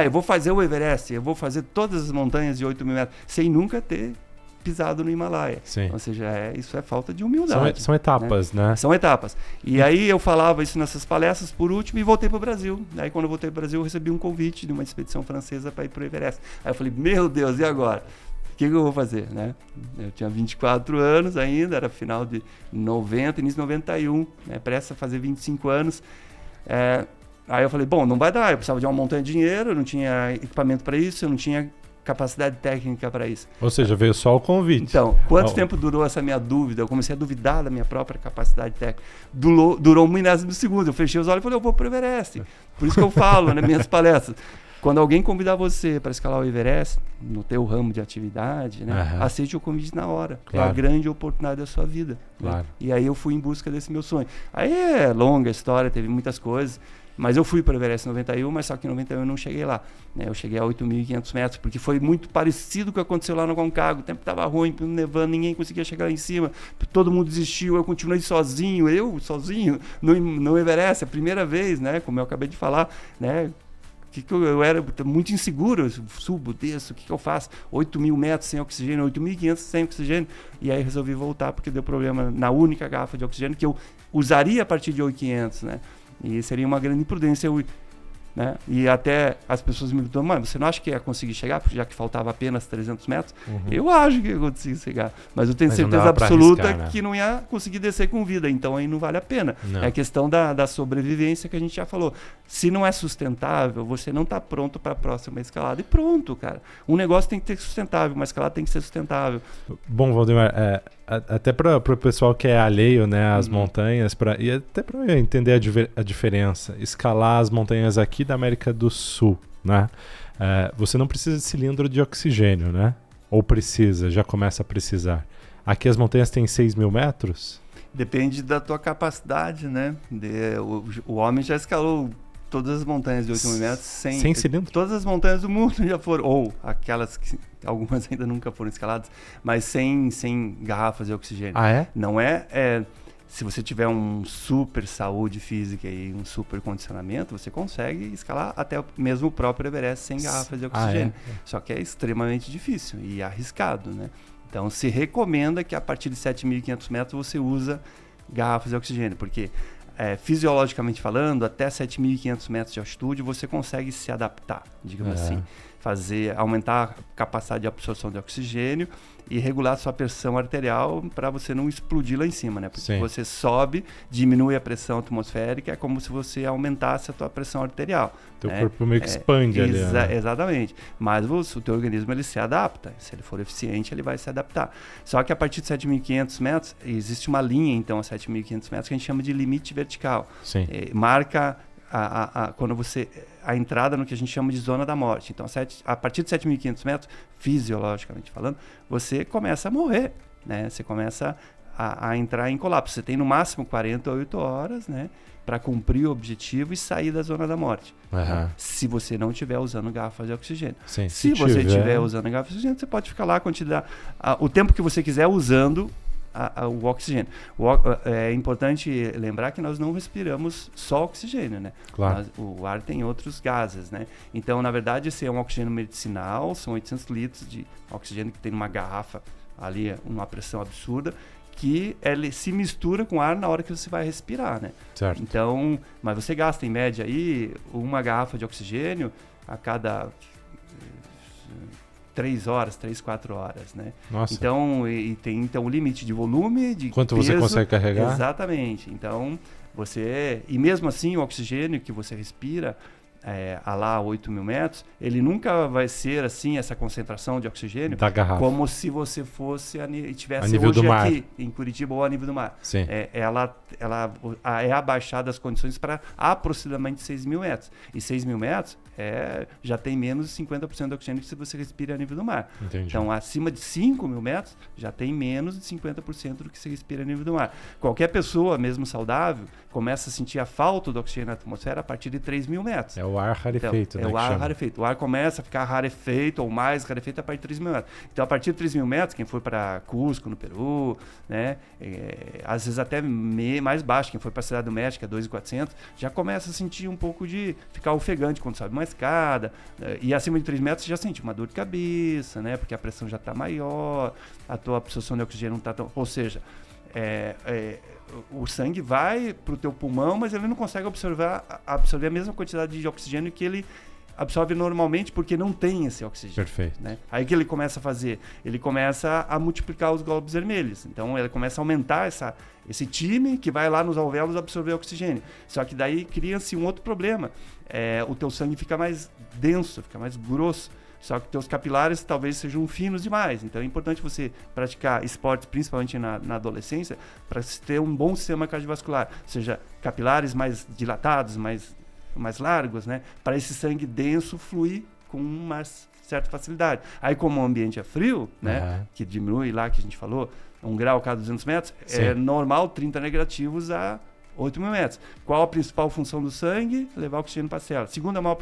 Eu vou fazer o Everest, eu vou fazer todas as montanhas de 8 mil metros, sem nunca ter pisado no Himalaia. Sim. Ou seja, isso é falta de humildade. São etapas, né? São etapas. E aí eu falava isso nessas palestras por último e voltei para o Brasil. Aí quando eu voltei para o Brasil, eu recebi um convite de uma expedição francesa para ir para o Everest. Aí eu falei, meu Deus, e agora? O que eu vou fazer, né? Eu tinha 24 anos ainda, era final de 90, início de 91, né? Prestes a fazer 25 anos. Aí eu falei, bom, não vai dar, eu precisava de uma montanha de dinheiro, eu não tinha equipamento para isso, eu não tinha capacidade técnica para isso. Ou seja, veio só o convite. Então, quanto tempo durou essa minha dúvida? Eu comecei a duvidar da minha própria capacidade técnica. Durou 1 milésimo de segundo, eu fechei os olhos e falei, eu vou pro Everest. Por isso que eu falo nas minhas palestras, quando alguém convidar você para escalar o Everest, no teu ramo de atividade, né, aceite o convite na hora. Claro. É a grande oportunidade da sua vida. Claro. Né? E aí eu fui em busca desse meu sonho. Aí é longa a história, teve muitas coisas, mas eu fui para o Everest em 91, mas só que em 91 eu não cheguei lá. Né? Eu cheguei a 8.500 metros, porque foi muito parecido com o que aconteceu lá no Aconcagua. O tempo estava ruim, nevando, ninguém conseguia chegar lá em cima. Todo mundo desistiu, eu continuei sozinho, no Everest, a primeira vez, né? Como eu acabei de falar, né? Eu era muito inseguro, eu subo, desço, o que eu faço? 8.000 metros sem oxigênio, 8.500 sem oxigênio. E aí resolvi voltar, porque deu problema na única garrafa de oxigênio que eu usaria a partir de 8.500, né? E seria uma grande imprudência, né? E até as pessoas me perguntam, mas você não acha que ia conseguir chegar, já que faltava apenas 300 metros? Eu acho que ia conseguir chegar, mas eu tenho certeza absoluta que não ia conseguir descer com vida, então aí não vale a pena. Não. É a questão da sobrevivência que a gente já falou. Se não é sustentável, você não está pronto para a próxima escalada. E pronto, cara. Um negócio tem que ser sustentável, uma escalada tem que ser sustentável. Bom, Valdemar, até para o pessoal que é alheio, né, às montanhas, e até para eu entender a diferença, escalar as montanhas aqui da América do Sul, né? Você não precisa de cilindro de oxigênio, né? Ou precisa, já começa a precisar. Aqui as montanhas têm 6.000 metros? Depende da tua capacidade, né? O homem já escalou todas as montanhas de 8.000 metros sem cilindro? Todas as montanhas do mundo já foram, ou aquelas que algumas ainda nunca foram escaladas, mas sem garrafas de oxigênio. Não se você tiver um super saúde física e um super condicionamento, você consegue escalar até mesmo o próprio Everest sem garrafas de oxigênio. Só que é extremamente difícil e arriscado, né? Então se recomenda que a partir de 7.500 metros você usa garrafas de oxigênio, porque fisiologicamente falando, até 7.500 metros de altitude você consegue se adaptar, digamos assim, aumentar a capacidade de absorção de oxigênio e regular sua pressão arterial para você não explodir lá em cima, né? Porque você sobe, diminui a pressão atmosférica, é como se você aumentasse a tua pressão arterial. Teu corpo meio que expande ali. Né? Exatamente. Mas o teu organismo ele se adapta. Se ele for eficiente, ele vai se adaptar. Só que a partir de 7.500 metros, existe uma linha, então, a 7.500 metros, que a gente chama de limite vertical. Sim. Marca quando a entrada no que a gente chama de zona da morte. Então, a partir de 7.500 metros, fisiologicamente falando, você começa a morrer, né? Você começa a entrar em colapso. Você tem no máximo 48 horas, né, para cumprir o objetivo e sair da zona da morte. Né? Se você não estiver usando garrafas de oxigênio. Sim, se você estiver usando garrafas de oxigênio, você pode ficar lá o tempo que você quiser usando o oxigênio. É importante lembrar que nós não respiramos só oxigênio, né? Claro. O ar tem outros gases, né? Então, na verdade, esse é um oxigênio medicinal, são 800 litros de oxigênio que tem numa garrafa ali, uma pressão absurda, que ele se mistura com ar na hora que você vai respirar, né? Certo. Então, mas você gasta em média aí uma garrafa de oxigênio a cada 3 horas, 3, 4 horas, né? Nossa. Então, tem então o limite de volume, de quanto peso, você consegue carregar? Exatamente. Então, e mesmo assim o oxigênio que você respira a lá 8.000 metros, ele nunca vai ser assim, essa concentração de oxigênio, da garrafa, como se você fosse estivesse a nível hoje do mar. aqui em Curitiba ou a nível do mar. Sim. Ela é abaixada as condições para aproximadamente 6.000 metros. E 6.000 metros já tem menos de 50% de oxigênio que se você respira a nível do mar. Entendi. Então, acima de 5.000 metros, já tem menos de 50% do que se respira a nível do mar. Qualquer pessoa, mesmo saudável, começa a sentir a falta do oxigênio na atmosfera a partir de 3.000 metros. É o ar rarefeito, então, né? É o ar rarefeito. O ar começa a ficar rarefeito ou mais rarefeito a partir de 3.000 metros. Então, a partir de 3.000 metros, quem for para Cusco, no Peru, né, às vezes até mais baixo, quem for para a Cidade do México, 2.400, já começa a sentir um pouco de ficar ofegante quando sobe uma escada. E acima de 3 metros, você já sente uma dor de cabeça, né, porque a pressão já está maior, a tua absorção de oxigênio não está tão... Ou seja, o sangue vai para o teu pulmão, mas ele não consegue absorver a mesma quantidade de oxigênio que ele absorve normalmente, porque não tem esse oxigênio. Perfeito. Né? Aí o que ele começa a fazer? Ele começa a multiplicar os glóbulos vermelhos. Então ele começa a aumentar esse time que vai lá nos alvéolos absorver oxigênio. Só que daí cria-se um outro problema. O teu sangue fica mais denso, fica mais grosso. Só que teus capilares talvez sejam finos demais. Então é importante você praticar esportes, principalmente na adolescência, para ter um bom sistema cardiovascular. Ou seja, capilares mais dilatados, mais largos, né? Para esse sangue denso fluir com uma certa facilidade. Aí, como o ambiente é frio, né? Que diminui lá, que a gente falou, 1 grau a cada 200 metros, é normal 30 negativos a 8.000 metros. Qual a principal função do sangue? Levar oxigênio para a célula. Segunda maior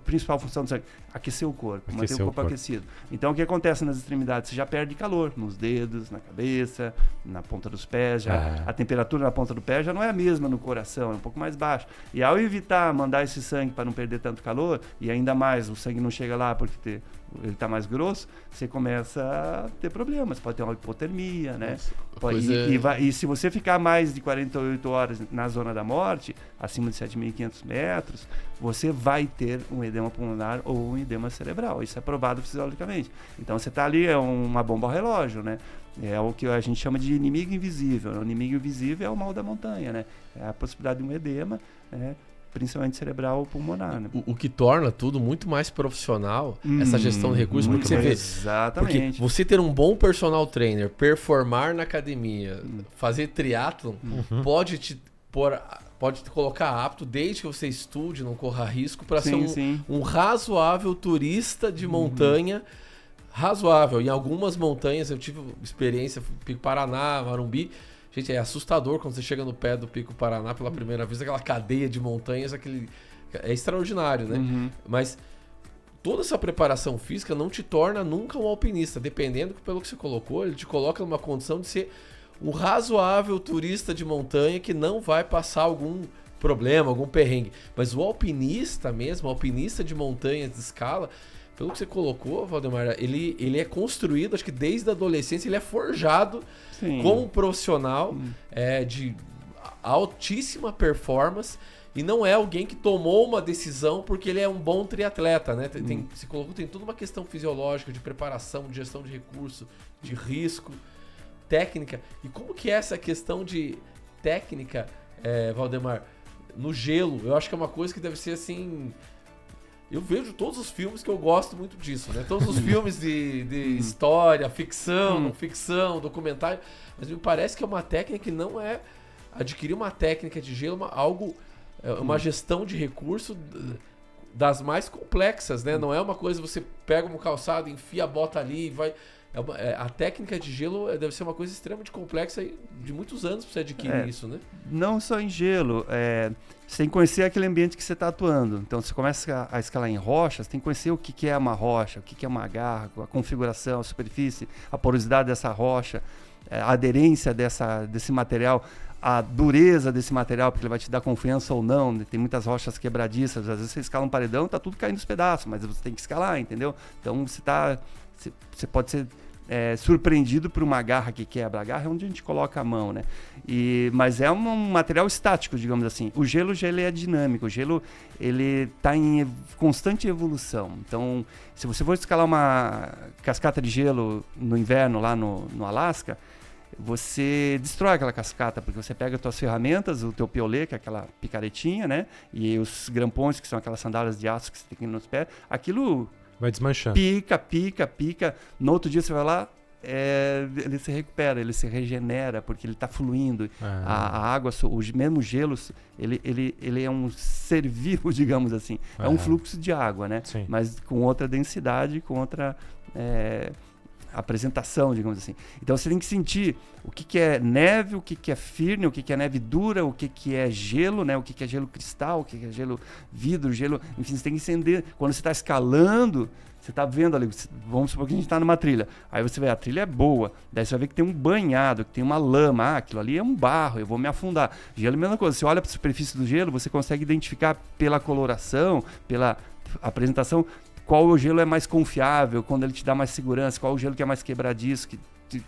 principal função do sangue, aquecer o corpo, manter o corpo aquecido. Então, o que acontece nas extremidades? Você já perde calor nos dedos, na cabeça, na ponta dos pés. A temperatura na ponta do pé já não é a mesma no coração, é um pouco mais baixa. E ao evitar mandar esse sangue para não perder tanto calor, e ainda mais o sangue não chega lá porque ele está mais grosso, você começa a ter problemas. Pode ter uma hipotermia, né? E se você ficar mais de 48 horas na zona da morte, acima de 7.500 metros, você vai ter um edema pulmonar ou um edema cerebral. Isso é provado fisiologicamente. Então você está ali, é uma bomba ao relógio, né? É o que a gente chama de inimigo invisível. O inimigo invisível é o mal da montanha, né? É a possibilidade de um edema, né? Principalmente cerebral ou pulmonar, né? O que torna tudo muito mais profissional, essa gestão de recursos, porque você vê. Exatamente. Porque você ter um bom personal trainer, performar na academia, fazer triatlon, pode te colocar apto, desde que você estude, não corra risco, para ser um razoável turista de montanha. Razoável. Em algumas montanhas, eu tive experiência, Pico Paraná, Marumbi. Gente, é assustador quando você chega no pé do Pico Paraná pela primeira vez, aquela cadeia de montanhas, é extraordinário, né? Mas toda essa preparação física não te torna nunca um alpinista. Dependendo pelo que você colocou, ele te coloca numa condição de ser um razoável turista de montanha que não vai passar algum problema, algum perrengue. Mas o alpinista mesmo, o alpinista de montanhas de escala, pelo que você colocou, Valdemar, ele é construído, acho que desde a adolescência, ele é forjado como um profissional de altíssima performance e não é alguém que tomou uma decisão porque ele é um bom triatleta, né? Você colocou, tem toda uma questão fisiológica, de preparação, de gestão de recurso, de risco, técnica. E como que é essa questão de técnica, Valdemar, no gelo? Eu acho que é uma coisa que deve ser assim... Eu vejo todos os filmes que eu gosto muito disso, né? Todos os filmes de história, ficção, não ficção, documentário. Mas me parece que é uma técnica que não é... Adquirir uma técnica de gelo, uma gestão de recurso das mais complexas, né? Não é uma coisa, você pega um calçado, enfia a bota ali e vai... a técnica de gelo deve ser uma coisa extremamente complexa e de muitos anos para você adquirir isso, né? Não só em gelo, você tem que conhecer aquele ambiente que você está atuando. Então, você começa a escalar em rochas, tem que conhecer o que é uma rocha, o que é uma garra, a configuração, a superfície, a porosidade dessa rocha, a aderência desse material, a dureza desse material, porque ele vai te dar confiança ou não. Tem muitas rochas quebradiças, às vezes você escala um paredão, tá tudo caindo nos pedaços, mas você tem que escalar, entendeu? Então, você pode ser surpreendido por uma garra que quebra. A garra é onde a gente coloca a mão, né? Mas é um material estático, digamos assim. O gelo é dinâmico. O gelo ele está em constante evolução. Então, se você for escalar uma cascata de gelo no inverno lá no Alasca, você destrói aquela cascata, porque você pega as tuas ferramentas, o teu piolê, que é aquela picaretinha, né? E os grampons, que são aquelas sandálias de aço que você tem nos pés. Aquilo... vai desmanchando. Pica. No outro dia você vai lá, ele se recupera, ele se regenera, porque ele está fluindo. A água, o mesmo gelo, ele é um ser vivo, digamos assim. É um fluxo de água, né? Sim. Mas com outra densidade, com outra apresentação, digamos assim. Então você tem que sentir o que é neve, o que é firme, o que é neve dura, o que é gelo, né? O que é gelo cristal, o que é gelo vidro, gelo... Enfim, você tem que entender. Quando você está escalando, você está vendo ali, vamos supor que a gente está numa trilha. Aí você vê, a trilha é boa. Daí você vai ver que tem um banhado, que tem uma lama. Aquilo ali é um barro, eu vou me afundar. Gelo é a mesma coisa. Você olha para a superfície do gelo, você consegue identificar pela coloração, pela apresentação, qual o gelo é mais confiável, quando ele te dá mais segurança, qual o gelo que é mais quebradiço,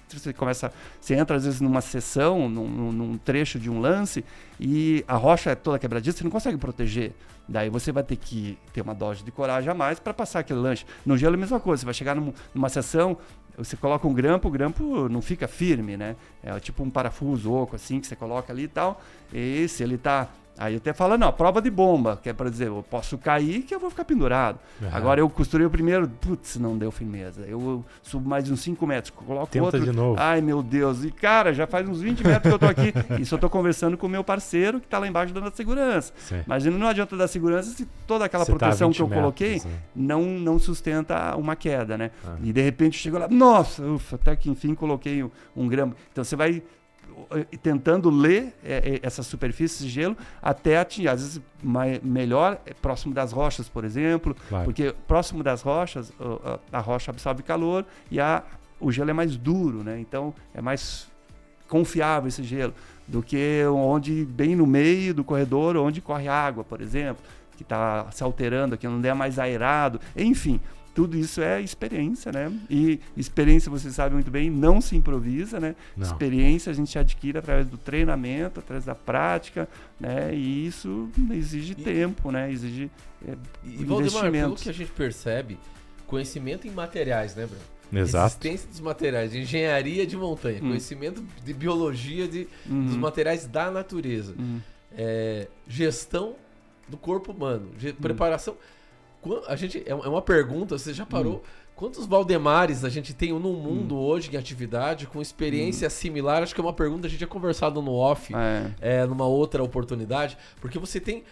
você entra às vezes numa sessão, num trecho de um lance, e a rocha é toda quebradiça, você não consegue proteger. Daí você vai ter que ter uma dose de coragem a mais para passar aquele lanche. No gelo é a mesma coisa, você vai chegar numa sessão, você coloca um grampo, o grampo não fica firme, né? É tipo um parafuso oco assim, que você coloca ali e tal, e se ele tá... Aí eu até falo, não, prova de bomba, que é para dizer, eu posso cair que eu vou ficar pendurado. Agora eu costurei o primeiro, putz, não deu firmeza. Eu subo mais de uns 5 metros, coloco tenta outro. De novo. Ai, meu Deus. E cara, já faz uns 20 metros que eu tô aqui. Isso eu tô conversando com o meu parceiro que tá lá embaixo dando a segurança. Sim. Mas não adianta dar segurança se toda aquela proteção que eu coloquei não sustenta uma queda, né? E de repente chegou lá, nossa, ufa, até que enfim coloquei um grama. Então você vai tentando ler essa superfície de gelo até atingir, às vezes melhor próximo das rochas, por exemplo, porque próximo das rochas a rocha absorve calor e o gelo é mais duro, né? Então é mais confiável esse gelo do que onde bem no meio do corredor onde corre água, por exemplo, que está se alterando, que não é mais aerado, enfim. Tudo isso é experiência, né? E experiência, você sabe muito bem, não se improvisa, né? Não. Experiência a gente adquire através do treinamento, através da prática, né? E isso exige tempo, né? Exige Valdemar, pelo que a gente percebe, conhecimento em materiais, né, Bruno? Exato. Existência dos materiais, de engenharia de montanha, conhecimento de biologia dos materiais da natureza, gestão do corpo humano, preparação... A gente, é uma pergunta, você já parou? Quantos Valdemares a gente tem no mundo hoje em atividade com experiência similar? Acho que é uma pergunta que a gente tinha conversado no off, numa outra oportunidade. Porque você tem...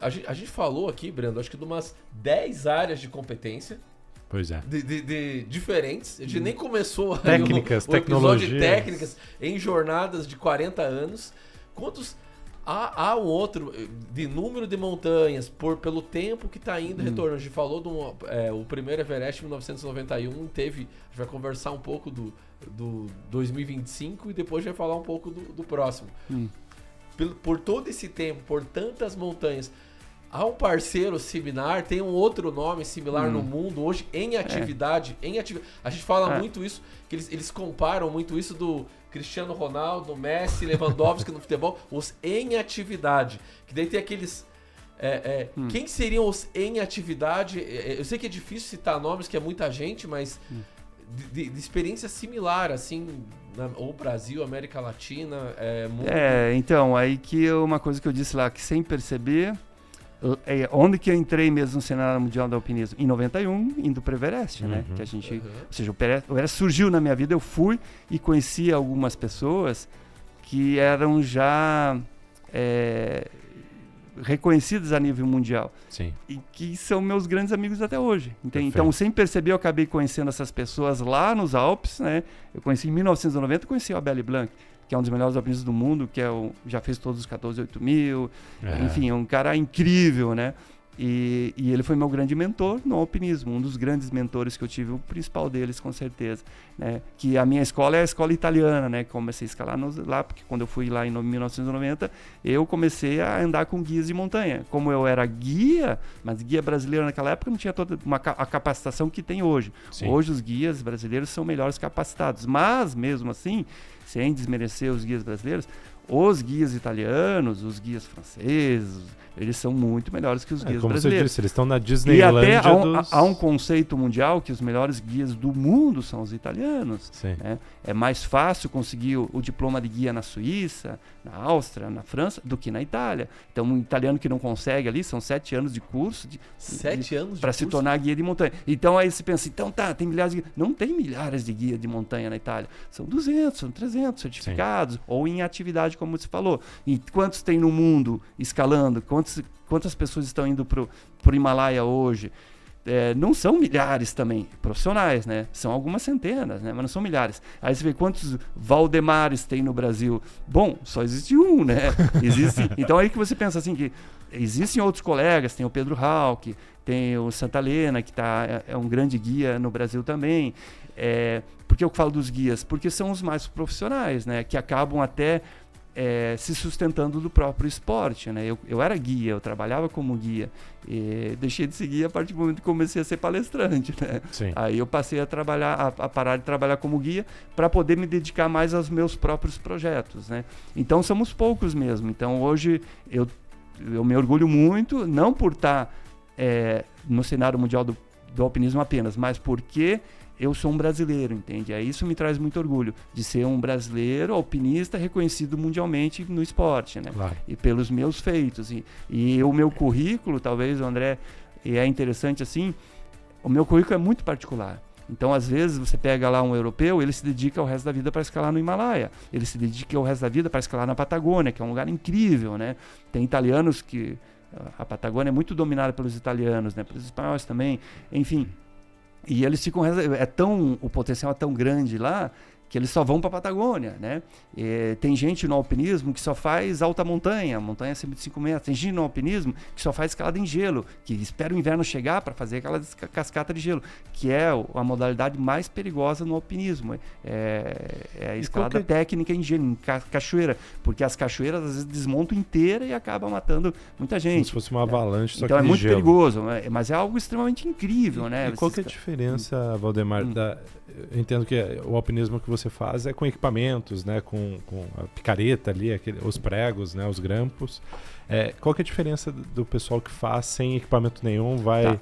A gente falou aqui, Brando, acho que de umas 10 áreas de competência. Pois é. De diferentes. A gente nem começou técnicas, o episódio de técnicas em jornadas de 40 anos. Quantos... Há um outro de número de montanhas pelo tempo que está indo retorno. A gente falou o primeiro Everest em 1991, a gente vai conversar um pouco do 2025 e depois a gente vai falar um pouco do próximo. Por todo esse tempo, por tantas montanhas, Há um parceiro similar, tem um outro nome similar no mundo hoje em atividade. A gente fala muito isso, que eles comparam muito isso do Cristiano Ronaldo, Messi, Lewandowski no futebol, os em atividade. Que daí tem aqueles... Quem seriam os em atividade? Eu sei que é difícil citar nomes, que é muita gente, mas de experiência similar, assim, ou Brasil, América Latina, mundo... Então, aí que uma coisa que eu disse lá, que sem perceber... onde que eu entrei mesmo no cenário mundial do alpinismo? Em 91, indo para o Everest, né? Que a gente, ou seja, o Everest surgiu na minha vida, eu fui e conheci algumas pessoas que eram já reconhecidas a nível mundial. Sim. E que são meus grandes amigos até hoje. Então, sem perceber, eu acabei conhecendo essas pessoas lá nos Alpes, né? Eu conheci em 1990, conheci o Abel Blanc, que é um dos melhores alpinistas do mundo, que já fez todos os 14.8000, enfim, é um cara incrível, né? E ele foi meu grande mentor no alpinismo, um dos grandes mentores que eu tive, o principal deles, com certeza, né? Que a minha escola é a escola italiana, né? Comecei a escalar lá, porque quando eu fui lá em 1990, eu comecei a andar com guias de montanha. Como eu era guia, mas guia brasileiro naquela época não tinha toda a capacitação que tem hoje. Sim. Hoje os guias brasileiros são melhores capacitados, mas mesmo assim, sem desmerecer os guias brasileiros, os guias italianos, os guias franceses, eles são muito melhores que os guias como brasileiros. Você disse, eles estão na Disneylândia. E até há um conceito mundial que os melhores guias do mundo são os italianos. Né? É mais fácil conseguir o diploma de guia na Suíça, na Áustria, na França, do que na Itália. Então, um italiano que não consegue ali, são 7 anos de curso. 7 anos para se tornar guia de montanha. Então, aí você pensa, então tem milhares de guias. Não tem milhares de guias de montanha na Itália. São 200, são 300 certificados, ou em atividade, como você falou. E quantos tem no mundo escalando? Quantas pessoas estão indo pro Himalaia hoje? Não são milhares também, profissionais, né? São algumas centenas, né? Mas não são milhares. Aí você vê quantos Valdemares tem no Brasil. Bom, só existe um, né? Então aí que você pensa assim, que existem outros colegas, tem o Pedro Hauck, tem o Santa Helena, que é um grande guia no Brasil também. Por que eu falo dos guias? Porque são os mais profissionais, né? Que acabam até... se sustentando do próprio esporte, né? Eu era guia, eu trabalhava como guia, e deixei de ser guia a partir do momento que comecei a ser palestrante, né? Sim. Aí eu passei a parar de trabalhar como guia para poder me dedicar mais aos meus próprios projetos, né? Então somos poucos mesmo. Então hoje eu me orgulho muito, não por estar no cenário mundial do alpinismo apenas, mas porque eu sou um brasileiro, entende? Isso me traz muito orgulho, de ser um brasileiro alpinista reconhecido mundialmente no esporte, né? Claro. E pelos meus feitos. E o meu currículo, talvez, André, é interessante assim, o meu currículo é muito particular. Então, às vezes, você pega lá um europeu, ele se dedica o resto da vida para escalar no Himalaia. Ele se dedica o resto da vida para escalar na Patagônia, que é um lugar incrível, né? Tem italianos que... A Patagônia é muito dominada pelos italianos, né? Pelos espanhóis também, enfim... E eles ficam... o potencial é tão grande lá que eles só vão para a Patagônia, né? Tem gente no alpinismo que só faz alta montanha acima de 5 metros. Tem gente no alpinismo que só faz escalada em gelo, que espera o inverno chegar para fazer aquela cascata de gelo, que é a modalidade mais perigosa no alpinismo. É a escalada técnica em gelo, em cachoeira, porque as cachoeiras às vezes desmontam inteira e acabam matando muita gente. Como se fosse uma avalanche, só então que é muito gelo. perigoso, mas é algo extremamente incrível, né? E qual que é a diferença, Valdemar, eu entendo que o alpinismo que você faz é com equipamentos, né? Com a picareta ali, os pregos, né? Os grampos. Qual que é a diferença do pessoal que faz sem equipamento nenhum?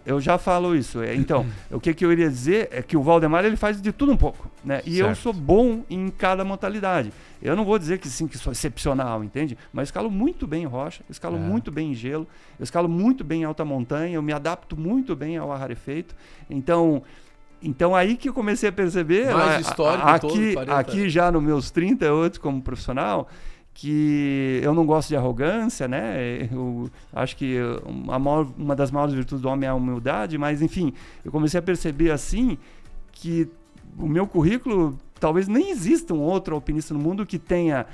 Eu já falo isso. Então, o que eu iria dizer é que o Valdemar ele faz de tudo um pouco, né? E eu sou bom em cada modalidade. Eu não vou dizer que sim, que sou excepcional, entende? Mas eu escalo muito bem em rocha, eu escalo muito bem em gelo, eu escalo muito bem em alta montanha, eu me adapto muito bem ao ar rarefeito. Então aí que eu comecei a perceber, aqui já nos meus 38 como profissional, que eu não gosto de arrogância, né? Eu acho que uma das maiores virtudes do homem é a humildade, mas enfim, eu comecei a perceber assim que o meu currículo, talvez nem exista um outro alpinista no mundo que tenha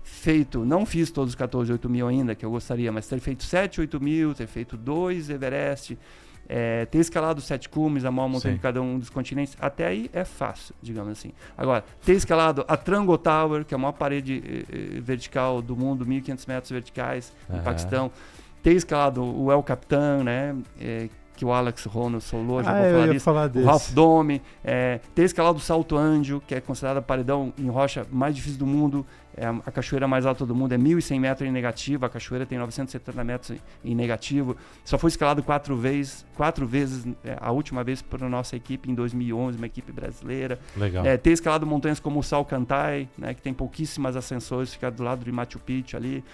feito, não fiz todos os 14.8000 ainda, que eu gostaria, mas ter feito 7.8000, ter feito 2 Everest, ter escalado 7 cumes, a maior montanha de cada um dos continentes, até aí é fácil, digamos assim. Agora, ter escalado a Trangul Tower, que é a maior parede vertical do mundo, 1.500 metros verticais, no Paquistão, ter escalado o El Capitan, né? Que o Alex Rono solou, já vou falar disso. Falar o Ralph Dome, ter escalado o Salto Anjo, que é considerado a paredão em rocha mais difícil do mundo, a cachoeira mais alta do mundo, é 1.100 metros em negativo, a cachoeira tem 970 metros em negativo, só foi escalado 4 vezes, a última vez para a nossa equipe em 2011, uma equipe brasileira. Legal. Ter escalado montanhas como o Salcantay, né, que tem pouquíssimas ascensores, fica do lado de Machu Picchu ali,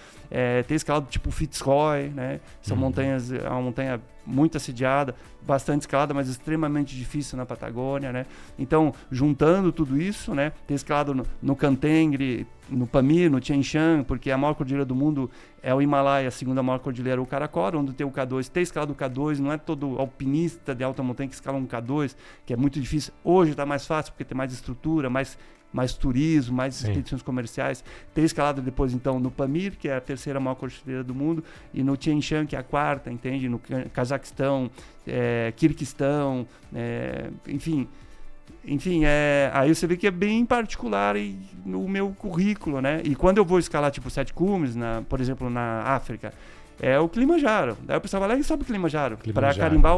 ter escalado tipo Fitzroy, né, são montanhas, é uma montanha muito assediada, bastante escalada, mas extremamente difícil na Patagônia, né? Então, juntando tudo isso, né? Ter escalado no Kantengri, no Pamir, no Tian Shan, porque a maior cordilheira do mundo é o Himalaia, a segunda maior cordilheira é o Karakoram, onde tem o K2. Ter escalado o K2, não é todo alpinista de alta montanha que escala um K2, que é muito difícil. Hoje está mais fácil, porque tem mais estrutura, mais turismo, mais expedições comerciais. Ter escalado depois, então, no Pamir, que é a terceira maior cordilheira do mundo, e no Tian Shan, que é a quarta, entende? No Cazaquistão, Quirguistão, enfim, aí você vê que é bem particular no meu currículo, né? E quando eu vou escalar, tipo, 7 cumes, por exemplo, na África, é o Kilimanjaro. Daí o pessoal vai lá e sobe o Kilimanjaro. Para carimbar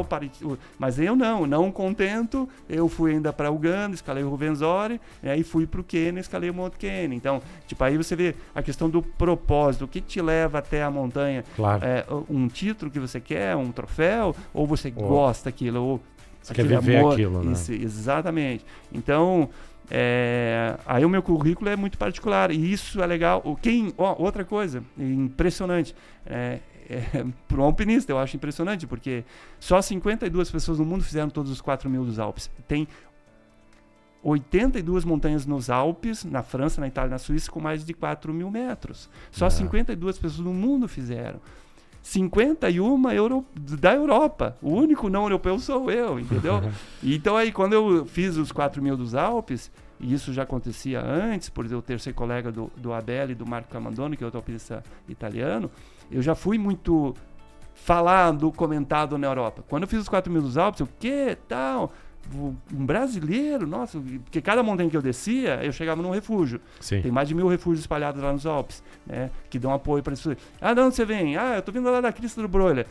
mas eu não contento, eu fui ainda para Uganda, escalei o Ruvenzori, e fui para o Quênia, escalei o Monte Kenya. Então, tipo, aí você vê a questão do propósito, o que te leva até a montanha. Claro. Um título que você quer, um troféu, ou você gosta daquilo, ou você quer viver amor, aquilo, né? Isso, exatamente. Então, aí o meu currículo é muito particular, e isso é legal. Outra coisa impressionante, para um alpinista eu acho impressionante, porque só 52 pessoas no mundo fizeram todos os 4.000 dos Alpes. Tem 82 montanhas nos Alpes, na França, na Itália, na Suíça, com mais de 4.000 metros. Só 52 pessoas no mundo fizeram. 51 da Europa. O único não europeu sou eu, entendeu? Então aí, quando eu fiz os 4.000 dos Alpes, e isso já acontecia antes, por eu ter ser colega do Abel e do Marco Camandoni, que é outro alpinista italiano, eu já fui muito falado, comentado na Europa. Quando eu fiz os 4.000 dos Alpes, o que tal? Um brasileiro, nossa, porque cada montanha que eu descia, eu chegava num refúgio. Sim. Tem mais de 1.000 refúgios espalhados lá nos Alpes, né, que dão apoio para isso. De onde você vem? Eu tô vindo lá da Crista do Broilha.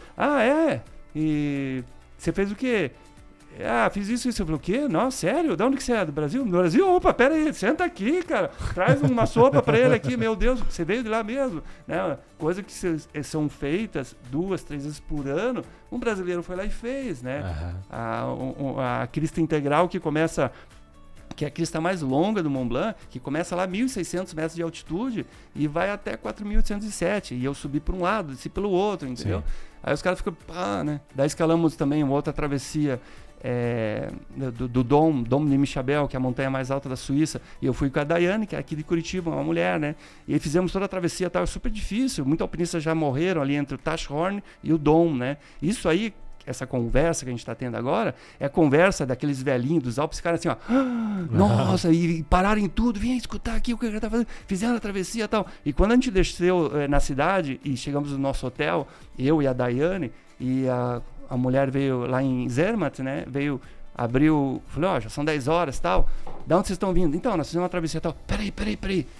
E você fez o quê? Fiz isso. Eu falei, o quê? Nossa, sério? De onde que você é? Do Brasil? Do Brasil? Opa, pera aí, senta aqui, cara. Traz uma sopa pra ele aqui, meu Deus, você veio de lá mesmo. Né? Coisa que são feitas 2, 3 vezes por ano. Um brasileiro foi lá e fez, né? A crista integral que é a crista mais longa do Mont Blanc, que começa lá 1.600 metros de altitude e vai até 4.807. E eu subi por um lado, desci pelo outro, entendeu? Sim. Aí os caras ficam, né? Daí escalamos também uma outra travessia do Dom de Michabel, que é a montanha mais alta da Suíça, e eu fui com a Daiane, que é aqui de Curitiba, uma mulher, né? E aí fizemos toda a travessia, tal, super difícil, muitos alpinistas já morreram ali entre o Tashorn e o Dom, né? Isso aí, essa conversa que a gente está tendo agora, é a conversa daqueles velhinhos dos Alpes, caras assim, nossa, e pararam tudo, vinha escutar aqui o que ele tá fazendo, fizeram a travessia e tal. E quando a gente desceu na cidade e chegamos no nosso hotel, eu e a Daiane, e a mulher veio lá em Zermatt, né, abriu, falou, já são 10 horas e tal, da onde vocês estão vindo? Então, nós fizemos uma travessia e tal, peraí,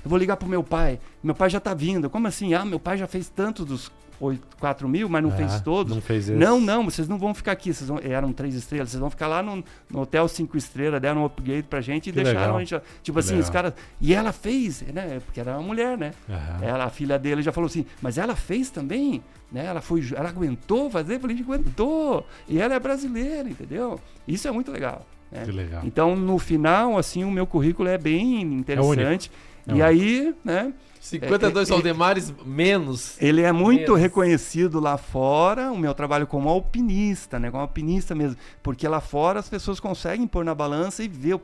eu vou ligar pro meu pai já tá vindo. Como assim? Meu pai já fez tantos dos 4.000, mas não fez todos. Não fez esse. Não, vocês não vão ficar aqui, eram 3 estrelas, vocês vão ficar lá no hotel 5 estrelas, deram um upgrade pra gente e que deixaram legal. A gente, tipo assim, os caras, e ela fez, né, porque era uma mulher, né, a filha dele já falou assim, mas ela fez também, né, ela aguentou fazer, eu falei, aguentou, e ela é brasileira, entendeu? Isso é muito legal, né? Que legal. Então, no final, assim, o meu currículo é bem interessante, e aí, né, 52 Valdemares menos. Ele é muito reconhecido lá fora, o meu trabalho como alpinista, né? Como alpinista mesmo. Porque lá fora as pessoas conseguem pôr na balança e ver, o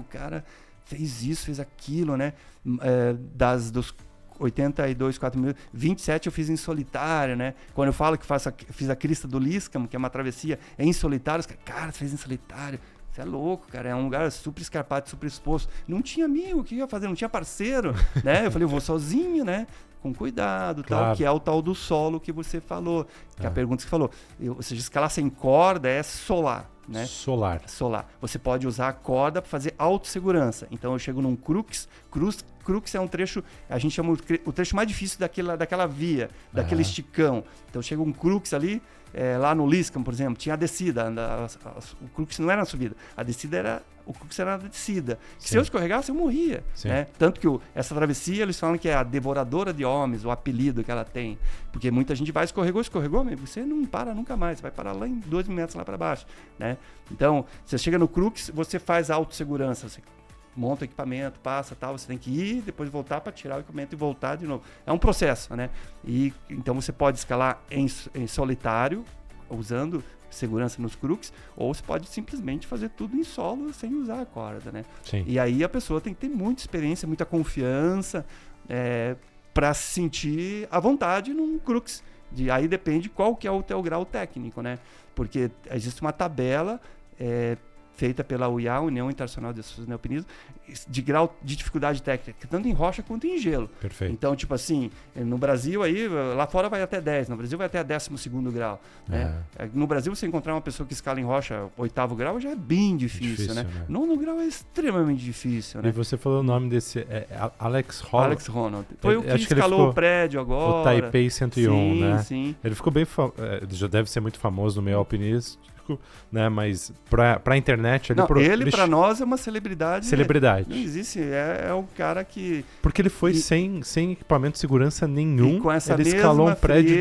cara fez isso, fez aquilo, né? Dos 82, 4.000, 27 eu fiz em solitário, né? Quando eu falo que fiz a crista do Liscam, que é uma travessia em solitário, os caras, cara, você fez em solitário. Você é louco, cara, é um lugar super escarpado, super exposto. Não tinha amigo, o que ia fazer? Não tinha parceiro, né? Eu falei, eu vou sozinho, né? Com cuidado, claro. Tal, que é o tal do solo que você falou, que é a pergunta que você falou. Ou seja, escalar sem corda é solar. né? Solar. Você pode usar a corda para fazer autossegurança. Então eu chego num crux é um trecho, a gente chama o trecho mais difícil daquela via, daquele esticão. Então chega um crux ali, lá no Liscam, por exemplo, tinha a descida, o crux não era na subida, o crux era na descida. Se eu escorregasse, eu morria. Né? Tanto que essa travessia, eles falam que é a devoradora de homens, o apelido que ela tem. Porque muita gente vai, escorregou, mas você não para nunca mais, você vai parar lá em 2 metros lá para baixo. Né? Então, você chega no crux, você faz a autossegurança, você monta o equipamento, passa, tal, você tem que ir, depois voltar para tirar o equipamento e voltar de novo. É um processo, né? E então você pode escalar em solitário, usando segurança nos crux, ou você pode simplesmente fazer tudo em solo sem usar a corda, né? Sim. E aí a pessoa tem que ter muita experiência, muita confiança para se sentir à vontade num crux. Aí depende qual que é o teu grau técnico, né? Porque existe uma tabela feita pela UIA, União Internacional de Associações de Neopinismo, de grau de dificuldade técnica, tanto em rocha quanto em gelo. Perfeito. Então, tipo assim, no Brasil aí, lá fora vai até 10, no Brasil vai até 12º grau. Né? No Brasil, você encontrar uma pessoa que escala em rocha 8º grau já é bem difícil, né? 9º grau é extremamente difícil, né? E você falou o nome desse, Alex Honnold. Alex Honnold. Foi o que escalou o prédio agora. O Taipei 101, né? Sim. Ele ficou bem já deve ser muito famoso no meio alpinístico, né? Mas pra internet... Ele pra nós é uma celebridade. Não existe, é um cara que... Porque ele foi sem equipamento de segurança nenhum. E com essa ele escalou um prédio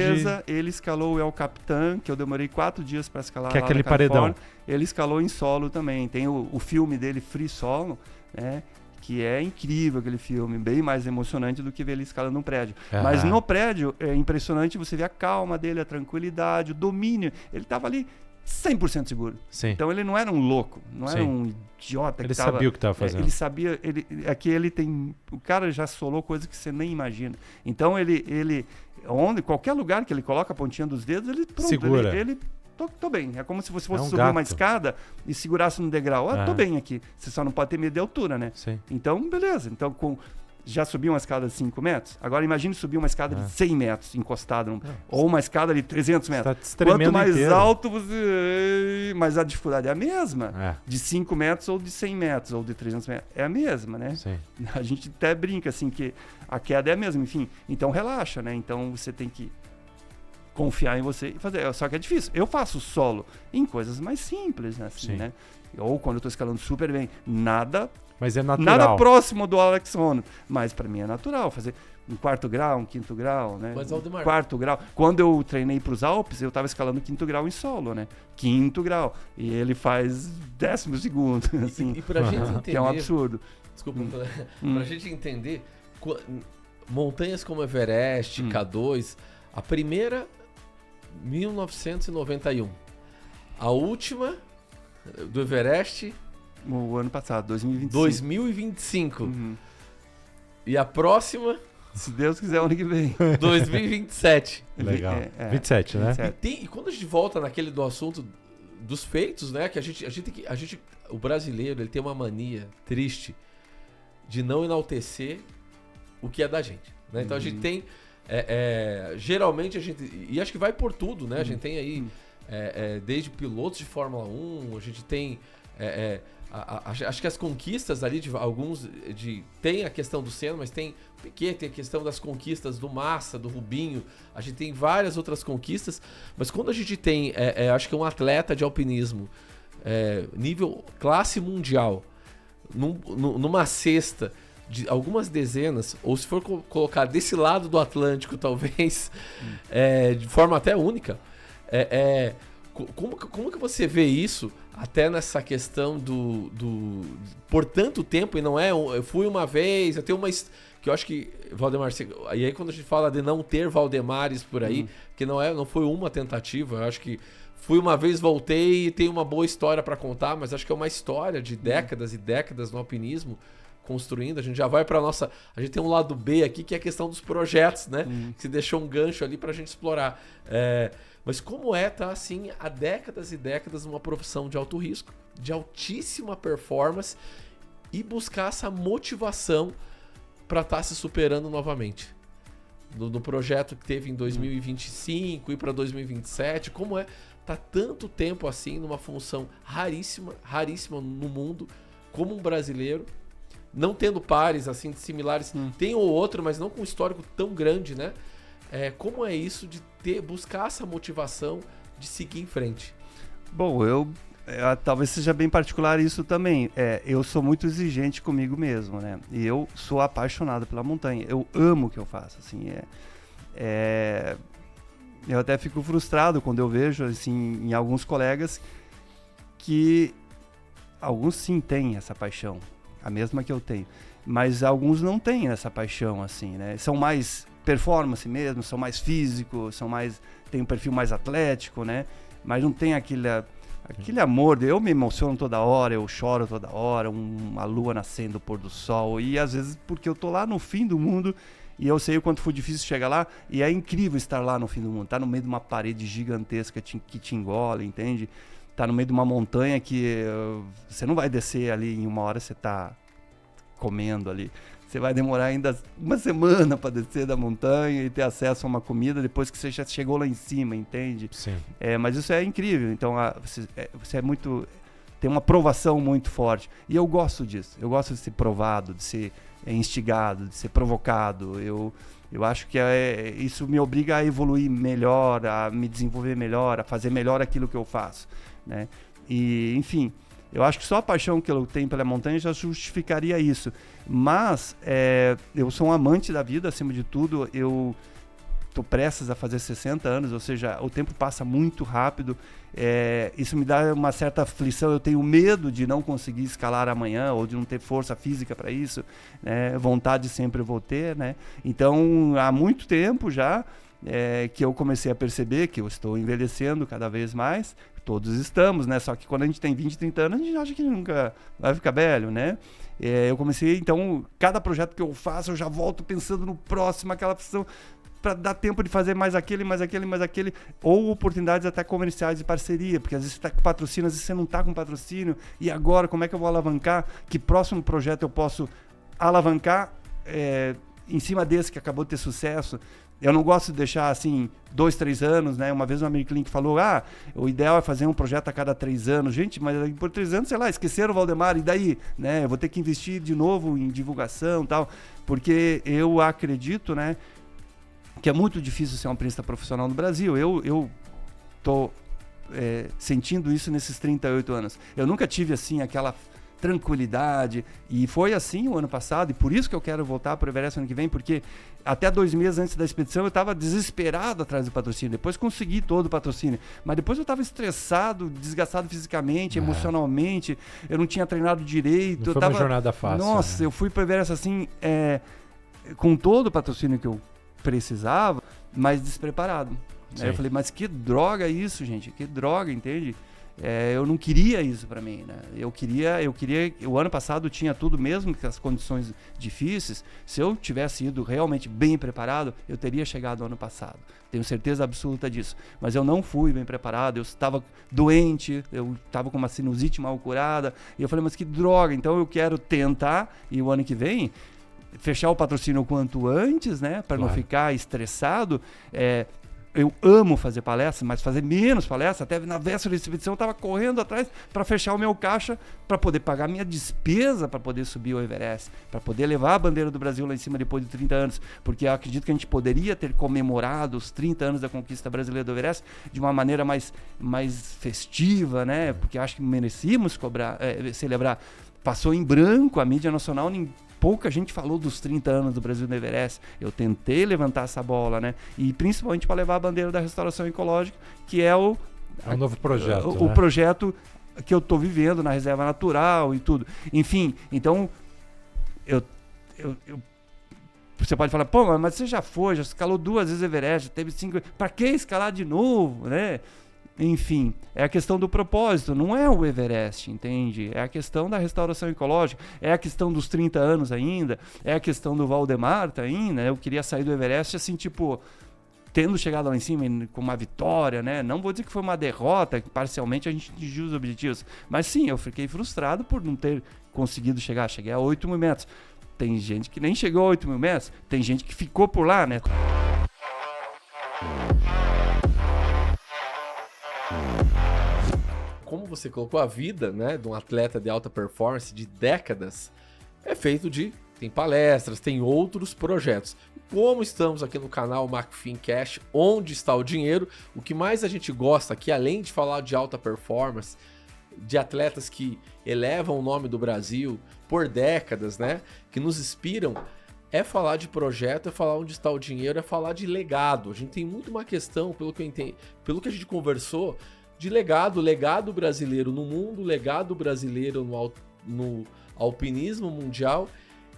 ele escalou o El Capitan, que eu demorei 4 dias para escalar. Que é aquele paredão. Ele escalou em solo também. Tem o filme dele, Free Solo, né? Que é incrível aquele filme, bem mais emocionante do que ver ele escalando um prédio. Mas no prédio é impressionante você ver a calma dele, a tranquilidade, o domínio. Ele estava ali 100% seguro. Sim. Então ele não era um louco, não era um idiota. Ele sabia o que estava fazendo. Ele sabia, ele tem... O cara já solou coisa que você nem imagina. Então qualquer lugar que ele coloca a pontinha dos dedos, ele segura. Tô bem. É como se você fosse subir gato. uma escada e segurasse no degrau. Tô bem aqui. Você só não pode ter medo de altura, né? Sim. Então, beleza. Então, já subiu uma escada de 5 metros? Agora imagine subir uma escada de 100 metros encostado, ou uma escada de 300 metros. Quanto mais alto você... Mas a dificuldade é a mesma. De 5 metros ou de 100 metros, ou de 300 metros. É a mesma, né? Sim. A gente até brinca, assim, que a queda é a mesma. Enfim, então relaxa, né? Então você tem que confiar em você e fazer. Só que é difícil. Eu faço solo em coisas mais simples, assim, né? Ou quando eu tô escalando super bem. Mas é natural. Nada próximo do Alex Honnold. Mas para mim é natural fazer um 4º grau, um 5º grau, né? Mas, Valdemar, 4º grau. Quando eu treinei para os Alpes, eu tava escalando 5º grau em solo, né? 5º grau. E ele faz 12º, assim. E pra gente entender... Que é um absurdo. Desculpa. Pra gente entender, montanhas como Everest, K2, a primeira, 1991. A última, do Everest... O ano passado, 2025. 2025. E a próxima... Se Deus quiser, o ano que vem. 2027. Legal. 27, né? 27. E quando a gente volta naquele do assunto dos feitos, né? Que a gente o brasileiro, ele tem uma mania triste de não enaltecer o que é da gente, né? Então a gente tem... geralmente a gente... E acho que vai por tudo, né? A gente tem aí desde pilotos de Fórmula 1, a gente tem... acho que as conquistas ali de alguns tem a questão do Senna, mas tem o Piquet, tem a questão das conquistas do Massa, do Rubinho, a gente tem várias outras conquistas, mas quando a gente tem acho que um atleta de alpinismo nível classe mundial numa cesta de algumas dezenas, ou se for colocar desse lado do Atlântico talvez de forma até única, como que você vê isso até nessa questão por tanto tempo, e não eu fui uma vez, eu tenho uma... Que eu acho que, Valdemar, e aí quando a gente fala de não ter Valdemares por aí, que não foi uma tentativa, eu acho que fui uma vez, voltei e tenho uma boa história para contar, mas acho que é uma história de décadas e décadas no alpinismo construindo. A gente já vai para nossa... A gente tem um lado B aqui, que é a questão dos projetos, né? Que se deixou um gancho ali para a gente explorar. Mas como tá assim há décadas e décadas numa profissão de alto risco, de altíssima performance, e buscar essa motivação para estar se superando novamente. No projeto que teve em 2025 e para 2027, como tá tanto tempo assim numa função raríssima no mundo, como um brasileiro, não tendo pares assim similares, tem ou outro, mas não com um histórico tão grande, né? Como é isso de buscar essa motivação de seguir em frente? Bom, talvez seja bem particular isso também. Eu sou muito exigente comigo mesmo, né? E eu sou apaixonado pela montanha. Eu amo o que eu faço, assim. Eu até fico frustrado quando eu vejo, assim, em alguns colegas que alguns sim têm essa paixão, a mesma que eu tenho, mas alguns não têm essa paixão, assim, né? São mais performance mesmo, são mais físicos, têm um perfil mais atlético, né? Mas não tem aquele amor, eu me emociono toda hora, eu choro toda hora, uma lua nascendo, o pôr do sol, e às vezes porque eu tô lá no fim do mundo e eu sei o quanto foi difícil chegar lá, e é incrível estar lá no fim do mundo, tá no meio de uma parede gigantesca que te engole, entende? Tá no meio de uma montanha que você não vai descer ali em uma hora, você tá comendo ali. Você vai demorar ainda uma semana para descer da montanha e ter acesso a uma comida depois que você já chegou lá em cima, entende? Sim. Mas isso é incrível. Então, você é muito... Tem uma provação muito forte. E eu gosto disso. Eu gosto de ser provado, de ser instigado, de ser provocado. Eu acho que isso me obriga a evoluir melhor, a me desenvolver melhor, a fazer melhor aquilo que eu faço, né? E, enfim, eu acho que só a paixão que eu tenho pela montanha já justificaria isso. Mas eu sou um amante da vida, acima de tudo. Eu estou prestes a fazer 60 anos, ou seja, o tempo passa muito rápido. Isso me dá uma certa aflição. Eu tenho medo de não conseguir escalar amanhã ou de não ter força física para isso, né? Vontade sempre eu vou ter, né? Então, há muito tempo já que eu comecei a perceber que eu estou envelhecendo cada vez mais. Todos estamos, né? Só que quando a gente tem 20, 30 anos, a gente acha que nunca vai ficar velho, né? Eu comecei, então, cada projeto que eu faço, eu já volto pensando no próximo, aquela opção, para dar tempo de fazer mais aquele, ou oportunidades até comerciais de parceria, porque às vezes você está com patrocínio, às vezes você não está com patrocínio, e agora como é que eu vou alavancar? Que próximo projeto eu posso alavancar em cima desse que acabou de ter sucesso? Eu não gosto de deixar assim 2, 3 anos, né? Uma vez uma Americlinic falou, o ideal é fazer um projeto a cada 3 anos. Gente, mas por 3 anos, sei lá, esqueceram o Valdemar, e daí? Né? Eu vou ter que investir de novo em divulgação e tal, porque eu acredito, né, que é muito difícil ser um aprenista profissional no Brasil. Eu tô sentindo isso nesses 38 anos. Eu nunca tive assim aquela tranquilidade, e foi assim o ano passado, e por isso que eu quero voltar para o Everest ano que vem, porque até 2 meses antes da expedição eu estava desesperado atrás do patrocínio. Depois consegui todo o patrocínio, mas depois eu estava estressado, desgastado fisicamente, emocionalmente, eu não tinha treinado direito. Não foi uma jornada fácil. Nossa, né? Eu fui para o Everest assim, com todo o patrocínio que eu precisava, mas despreparado. Aí eu falei, mas que droga isso, gente, que droga, entende? Eu não queria isso para mim, né? Eu queria, o ano passado tinha tudo, mesmo que as condições difíceis. Se eu tivesse ido realmente bem preparado, eu teria chegado no ano passado. Tenho certeza absoluta disso. Mas eu não fui bem preparado, eu estava doente, eu estava com uma sinusite mal curada, e eu falei, mas que droga, então eu quero tentar, e o ano que vem, fechar o patrocínio o quanto antes, né? Para não ficar estressado. Eu amo fazer palestra, mas fazer menos palestra. Até na véspera da expedição eu estava correndo atrás para fechar o meu caixa, para poder pagar minha despesa, para poder subir o Everest, para poder levar a bandeira do Brasil lá em cima depois de 30 anos, porque eu acredito que a gente poderia ter comemorado os 30 anos da conquista brasileira do Everest de uma maneira mais festiva, né? Porque acho que merecíamos celebrar. Passou em branco a mídia nacional, pouca gente falou dos 30 anos do Brasil no Everest. Eu tentei levantar essa bola, né? E principalmente para levar a bandeira da restauração ecológica, que é um novo projeto. O projeto que eu estou vivendo na reserva natural e tudo. Enfim, então, você pode falar, pô, mas você já escalou 2 vezes Everest, já teve 5... Para que escalar de novo, né? Enfim, é a questão do propósito, não é o Everest, entende? É a questão da restauração ecológica, é a questão dos 30 anos ainda, é a questão do Valdemar ainda. Eu queria sair do Everest assim, tipo, tendo chegado lá em cima com uma vitória, né? Não vou dizer que foi uma derrota, que parcialmente a gente atingiu os objetivos, mas sim, eu fiquei frustrado por não ter conseguido chegar. Cheguei a 8.000 metros. Tem gente que nem chegou a 8.000 metros, tem gente que ficou por lá, né? como você colocou, a vida, né, de um atleta de alta performance de décadas é feito tem palestras, tem outros projetos. Como estamos aqui no canal Macfin Cash, onde está o dinheiro, o que mais a gente gosta aqui, além de falar de alta performance, de atletas que elevam o nome do Brasil por décadas, né, que nos inspiram, é falar de projeto, é falar onde está o dinheiro, é falar de legado. A gente tem muito uma questão, pelo que eu entendi, pelo que a gente conversou, de legado brasileiro no mundo, legado brasileiro no alpinismo mundial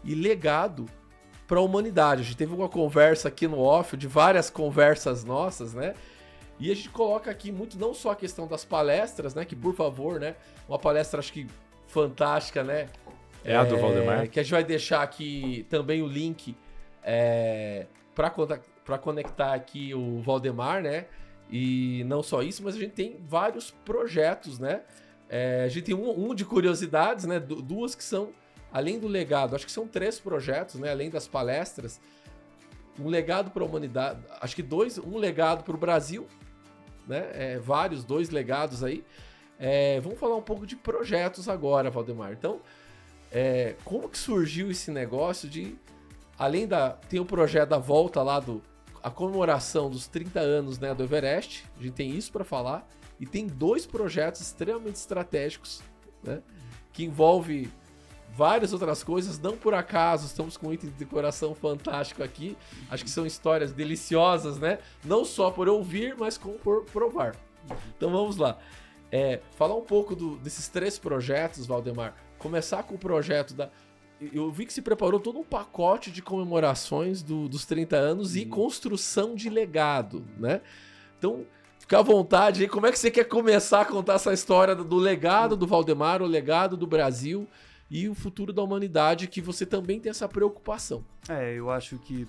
e legado para a humanidade. A gente teve uma conversa aqui no off, de várias conversas nossas, né? E a gente coloca aqui muito, não só a questão das palestras, né? Que, por favor, né? Uma palestra, acho que fantástica, né? É a do Valdemar. Que a gente vai deixar aqui também o link para conectar aqui o Valdemar, né? E não só isso, mas a gente tem vários projetos, né? A gente tem um de curiosidades, né? Duas que são, além do legado, acho que são 3 projetos, né? Além das palestras, um legado para a humanidade, acho que um legado para o Brasil, né? 2 legados aí. Vamos falar um pouco de projetos agora, Valdemar. Então, como que surgiu esse negócio de, tem o projeto da volta lá a comemoração dos 30 anos, né, do Everest, a gente tem isso para falar, e tem 2 projetos extremamente estratégicos, né, que envolve várias outras coisas, não por acaso estamos com um item de decoração fantástico aqui, acho que são histórias deliciosas, né, não só por ouvir, mas como por provar. Então vamos lá, falar um pouco desses 3 projetos, Valdemar. Começar com o projeto eu vi que se preparou todo um pacote de comemorações dos 30 anos e construção de legado, né? Então, fica à vontade aí. Como é que você quer começar a contar essa história do legado do Valdemar, o legado do Brasil e o futuro da humanidade, que você também tem essa preocupação? Eu acho que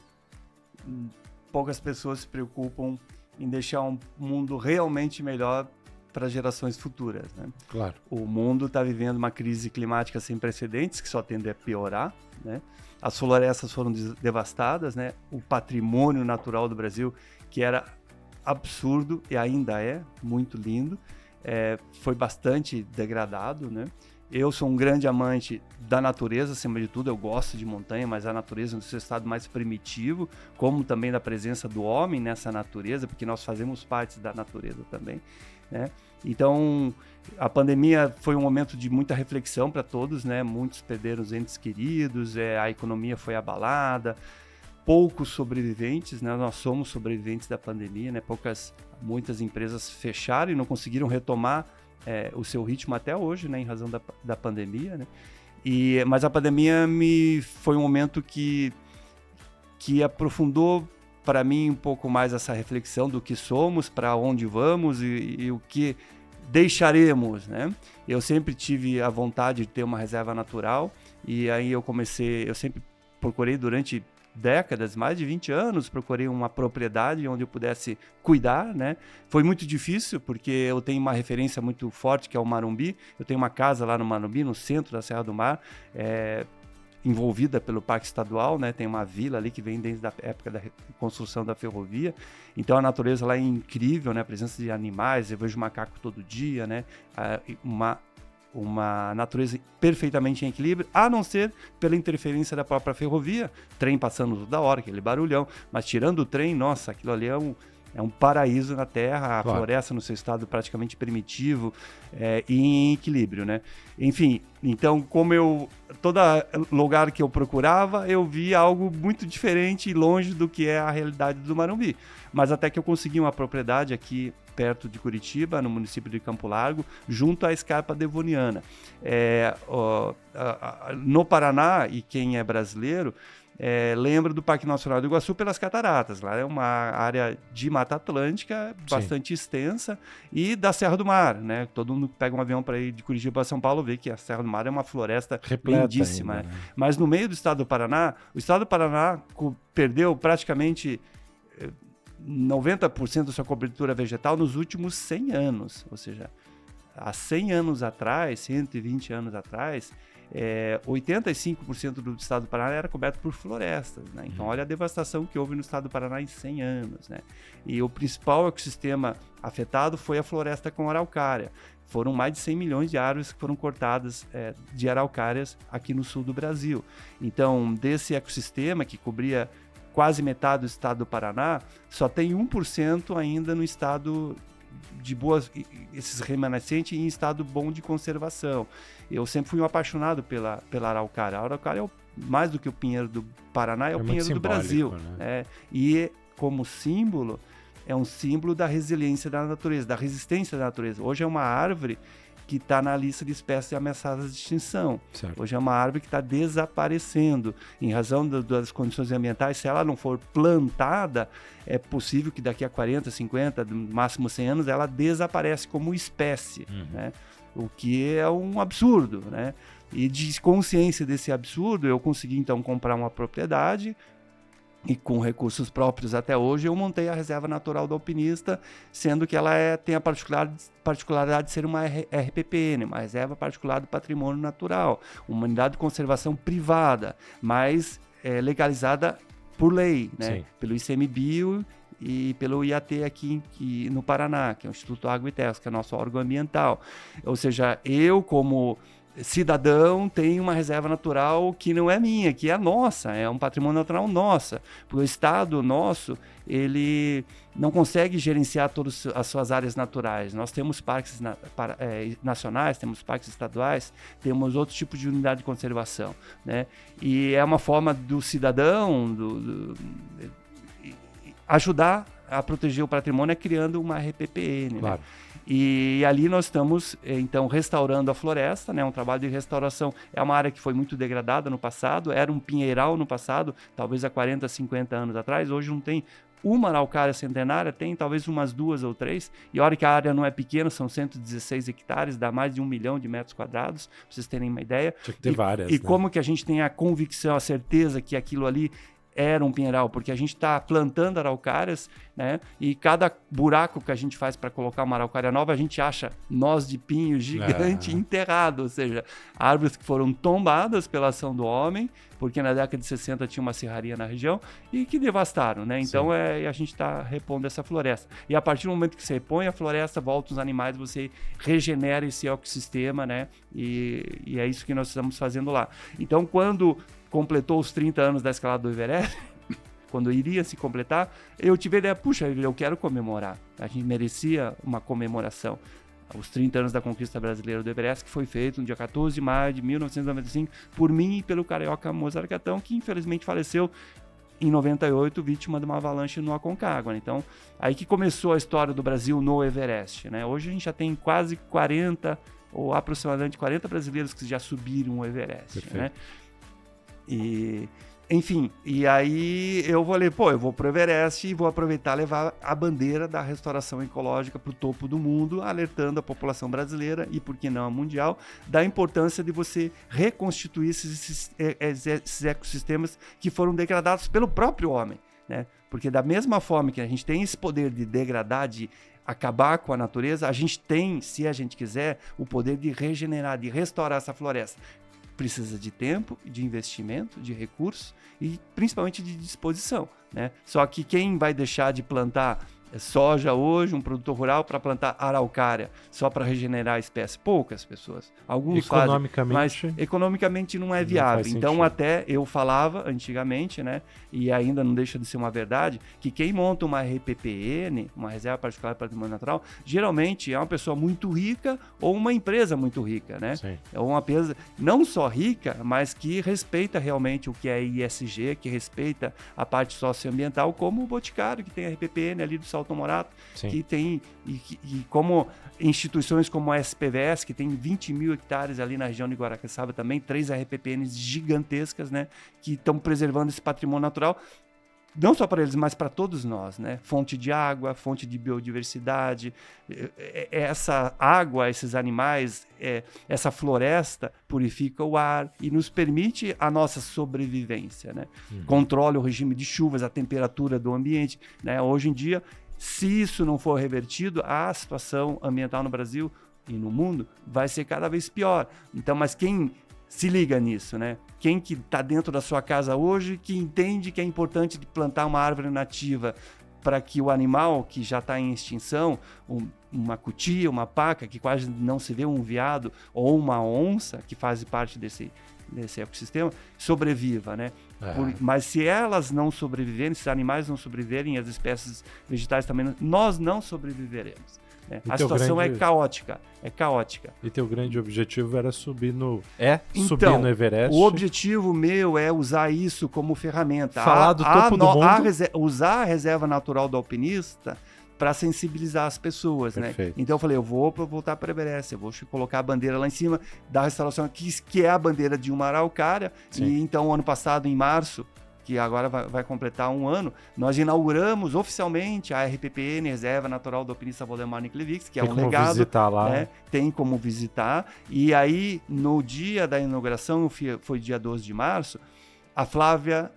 poucas pessoas se preocupam em deixar um mundo realmente melhor para gerações futuras, né? Claro. O mundo está vivendo uma crise climática sem precedentes, que só tende a piorar, né? As florestas foram devastadas, né? O patrimônio natural do Brasil, que era absurdo e ainda é muito lindo, foi bastante degradado, né? Eu sou um grande amante da natureza, acima de tudo, eu gosto de montanha, mas a natureza no seu estado mais primitivo, como também da presença do homem nessa natureza, porque nós fazemos parte da natureza também, né? Então, a pandemia foi um momento de muita reflexão para todos, né? Muitos perderam os entes queridos, a economia foi abalada, poucos sobreviventes, né? Nós somos sobreviventes da pandemia, né? Muitas empresas fecharam e não conseguiram retomar o seu ritmo até hoje, né? Em razão da pandemia, né? Mas a pandemia foi um momento que aprofundou para mim um pouco mais essa reflexão do que somos, para onde vamos e o que deixaremos, né? Eu sempre tive a vontade de ter uma reserva natural e aí eu sempre procurei durante décadas, mais de 20 anos, procurei uma propriedade onde eu pudesse cuidar, né? Foi muito difícil porque eu tenho uma referência muito forte que é o Marumbi. Eu tenho uma casa lá no Marumbi, no centro da Serra do Mar, envolvida pelo Parque Estadual, né? Tem uma vila ali que vem desde a época da construção da ferrovia. Então a natureza lá é incrível, né? A presença de animais, eu vejo macaco todo dia, né? Uma natureza perfeitamente em equilíbrio, a não ser pela interferência da própria ferrovia, trem passando toda hora, aquele barulhão, mas tirando o trem, nossa, aquilo ali é um paraíso na Terra, a floresta no seu estado praticamente primitivo e em equilíbrio, né? Enfim, então todo lugar que eu procurava, eu via algo muito diferente e longe do que é a realidade do Marumbi. Mas até que eu consegui uma propriedade aqui perto de Curitiba, no município de Campo Largo, junto à Escarpa Devoniana. No Paraná, e quem é brasileiro, lembra do Parque Nacional do Iguaçu pelas cataratas. Lá é uma área de Mata Atlântica bastante extensa e da Serra do Mar, né? Todo mundo que pega um avião para ir de Curitiba para São Paulo vê que a Serra do Mar é uma floresta lindíssima. Ainda, né? Mas no meio do estado do Paraná, o estado do Paraná perdeu praticamente 90% da sua cobertura vegetal nos últimos 100 anos. Ou seja, há 100 anos atrás, 120 anos atrás, 85% do estado do Paraná era coberto por florestas, né? Então, olha a devastação que houve no estado do Paraná em 100 anos, né? E o principal ecossistema afetado foi a floresta com araucária. Foram mais de 100 milhões de árvores que foram cortadas de araucárias aqui no sul do Brasil. Então, desse ecossistema que cobria quase metade do estado do Paraná, só tem 1% ainda no estado de boas, esses remanescentes em estado bom de conservação. Eu sempre fui um apaixonado pela araucária. A araucária mais do que o pinheiro do Paraná, é o pinheiro do Brasil. Né? E como símbolo, é um símbolo da resiliência da natureza, da resistência da natureza. Hoje é uma árvore que está na lista de espécies ameaçadas de extinção. Certo. Hoje é uma árvore que está desaparecendo. Em razão das condições ambientais, se ela não for plantada, é possível que daqui a 40, 50, no máximo 100 anos, ela desaparece como espécie, né? O que é um absurdo, né? E de consciência desse absurdo, eu consegui então comprar uma propriedade, e com recursos próprios até hoje, eu montei a Reserva Natural do Alpinista, sendo que ela tem a particularidade de ser uma RPPN, uma Reserva Particular do Patrimônio Natural, uma unidade de conservação privada, mas legalizada por lei, né? Pelo ICMBio e pelo IAT aqui no Paraná, que é o Instituto Água e Terra, que é o nosso órgão ambiental. Ou seja, eu como cidadão tem uma reserva natural que não é minha, que é nossa, é um patrimônio natural nossa, porque o Estado nosso, ele não consegue gerenciar todas as suas áreas naturais. Nós temos parques nacionais, temos parques estaduais, temos outros tipos de unidade de conservação, né? E é uma forma do cidadão ajudar a proteger o patrimônio criando uma RPPN, claro. Né? E ali nós estamos, então, restaurando a floresta, né? Um trabalho de restauração. É uma área que foi muito degradada no passado, era um pinheiral no passado, talvez há 40, 50 anos atrás. Hoje não tem uma araucária centenária, tem talvez umas 2 ou 3. E olha que a área não é pequena, são 116 hectares, dá mais de 1 milhão de metros quadrados, para vocês terem uma ideia. Tinha que ter várias, né? Como que a gente tem a convicção, a certeza que aquilo ali era um pinheiral, porque a gente está plantando araucárias, né? E cada buraco que a gente faz para colocar uma araucária nova, a gente acha nós de pinho gigante enterrado, ou seja, árvores que foram tombadas pela ação do homem, porque na década de 60 tinha uma serraria na região e que devastaram, né? Então a gente está repondo essa floresta. E a partir do momento que você repõe a floresta, volta os animais, você regenera esse ecossistema, né? E é isso que nós estamos fazendo lá. Então, quando completou os 30 anos da escalada do Everest, quando iria se completar, eu tive a ideia, puxa, eu quero comemorar. A gente merecia uma comemoração. Os 30 anos da conquista brasileira do Everest, que foi feito no dia 14 de maio de 1995, por mim e pelo carioca Mozart Catão, que infelizmente faleceu em 98, vítima de uma avalanche no Aconcagua. Então, aí que começou a história do Brasil no Everest, né? Hoje a gente já tem quase 40, ou aproximadamente 40 brasileiros que já subiram o Everest, né? E, enfim, e aí eu falei, eu vou pro Everest e vou aproveitar e levar a bandeira da restauração ecológica para o topo do mundo, alertando a população brasileira e, por que não, a mundial, da importância de você reconstituir esses ecossistemas que foram degradados pelo próprio homem, né? Porque da mesma forma que a gente tem esse poder de degradar, de acabar com a natureza, a gente tem, se a gente quiser, o poder de regenerar, de restaurar essa floresta. Precisa de tempo, de investimento, de recursos e principalmente de disposição, né? Só que quem vai deixar de plantar soja hoje, um produtor rural, para plantar araucária só para regenerar a espécie? Poucas pessoas. Alguns fazem, mas economicamente não é viável. Então até eu falava antigamente, né, e ainda não deixa de ser uma verdade, que quem monta uma RPPN, uma Reserva Particular de Patrimônio Natural, geralmente é uma pessoa muito rica ou uma empresa muito rica, né? Sim. É uma empresa não só rica, mas que respeita realmente o que é ISG, que respeita a parte socioambiental, como o Boticário, que tem a RPPN ali do Salto Morato, que tem, e como instituições como a SPVS, que tem 20 mil hectares ali na região de Guaraqueçaba também, 3 RPPNs gigantescas, né, que estão preservando esse patrimônio natural, não só para eles, mas para todos nós, né? Fonte de água, fonte de biodiversidade, essa água, esses animais, essa floresta purifica o ar e nos permite a nossa sobrevivência, né? Controla o regime de chuvas, a temperatura do ambiente, né? Hoje em dia, se isso não for revertido, a situação ambiental no Brasil e no mundo vai ser cada vez pior. Então, mas quem se liga nisso, né? Quem que está dentro da sua casa hoje que entende que é importante de plantar uma árvore nativa para que o animal que já está em extinção, uma cutia, uma paca, que quase não se vê, um veado ou uma onça, que faz parte desse ecossistema, sobreviva, né? Mas se elas não sobreviverem, se os animais não sobreviverem, as espécies vegetais também, nós não sobreviveremos. Né? A situação é caótica. E teu grande objetivo era subir no Everest? O objetivo meu é usar isso como ferramenta. Falar do topo do mundo. Usar a reserva natural do alpinista para sensibilizar as pessoas, né? Então eu falei, eu vou voltar para o Everest, eu vou colocar a bandeira lá em cima da restauração, que é a bandeira de uma araucária. Sim. E então, ano passado, em março, que agora vai completar 1 ano, nós inauguramos oficialmente a RPPN, Reserva Natural do Alpinista Valdemar Niklevix, que é um legado. Tem como visitar lá. Né? Tem como visitar. E aí, no dia da inauguração, foi dia 12 de março, a Flávia,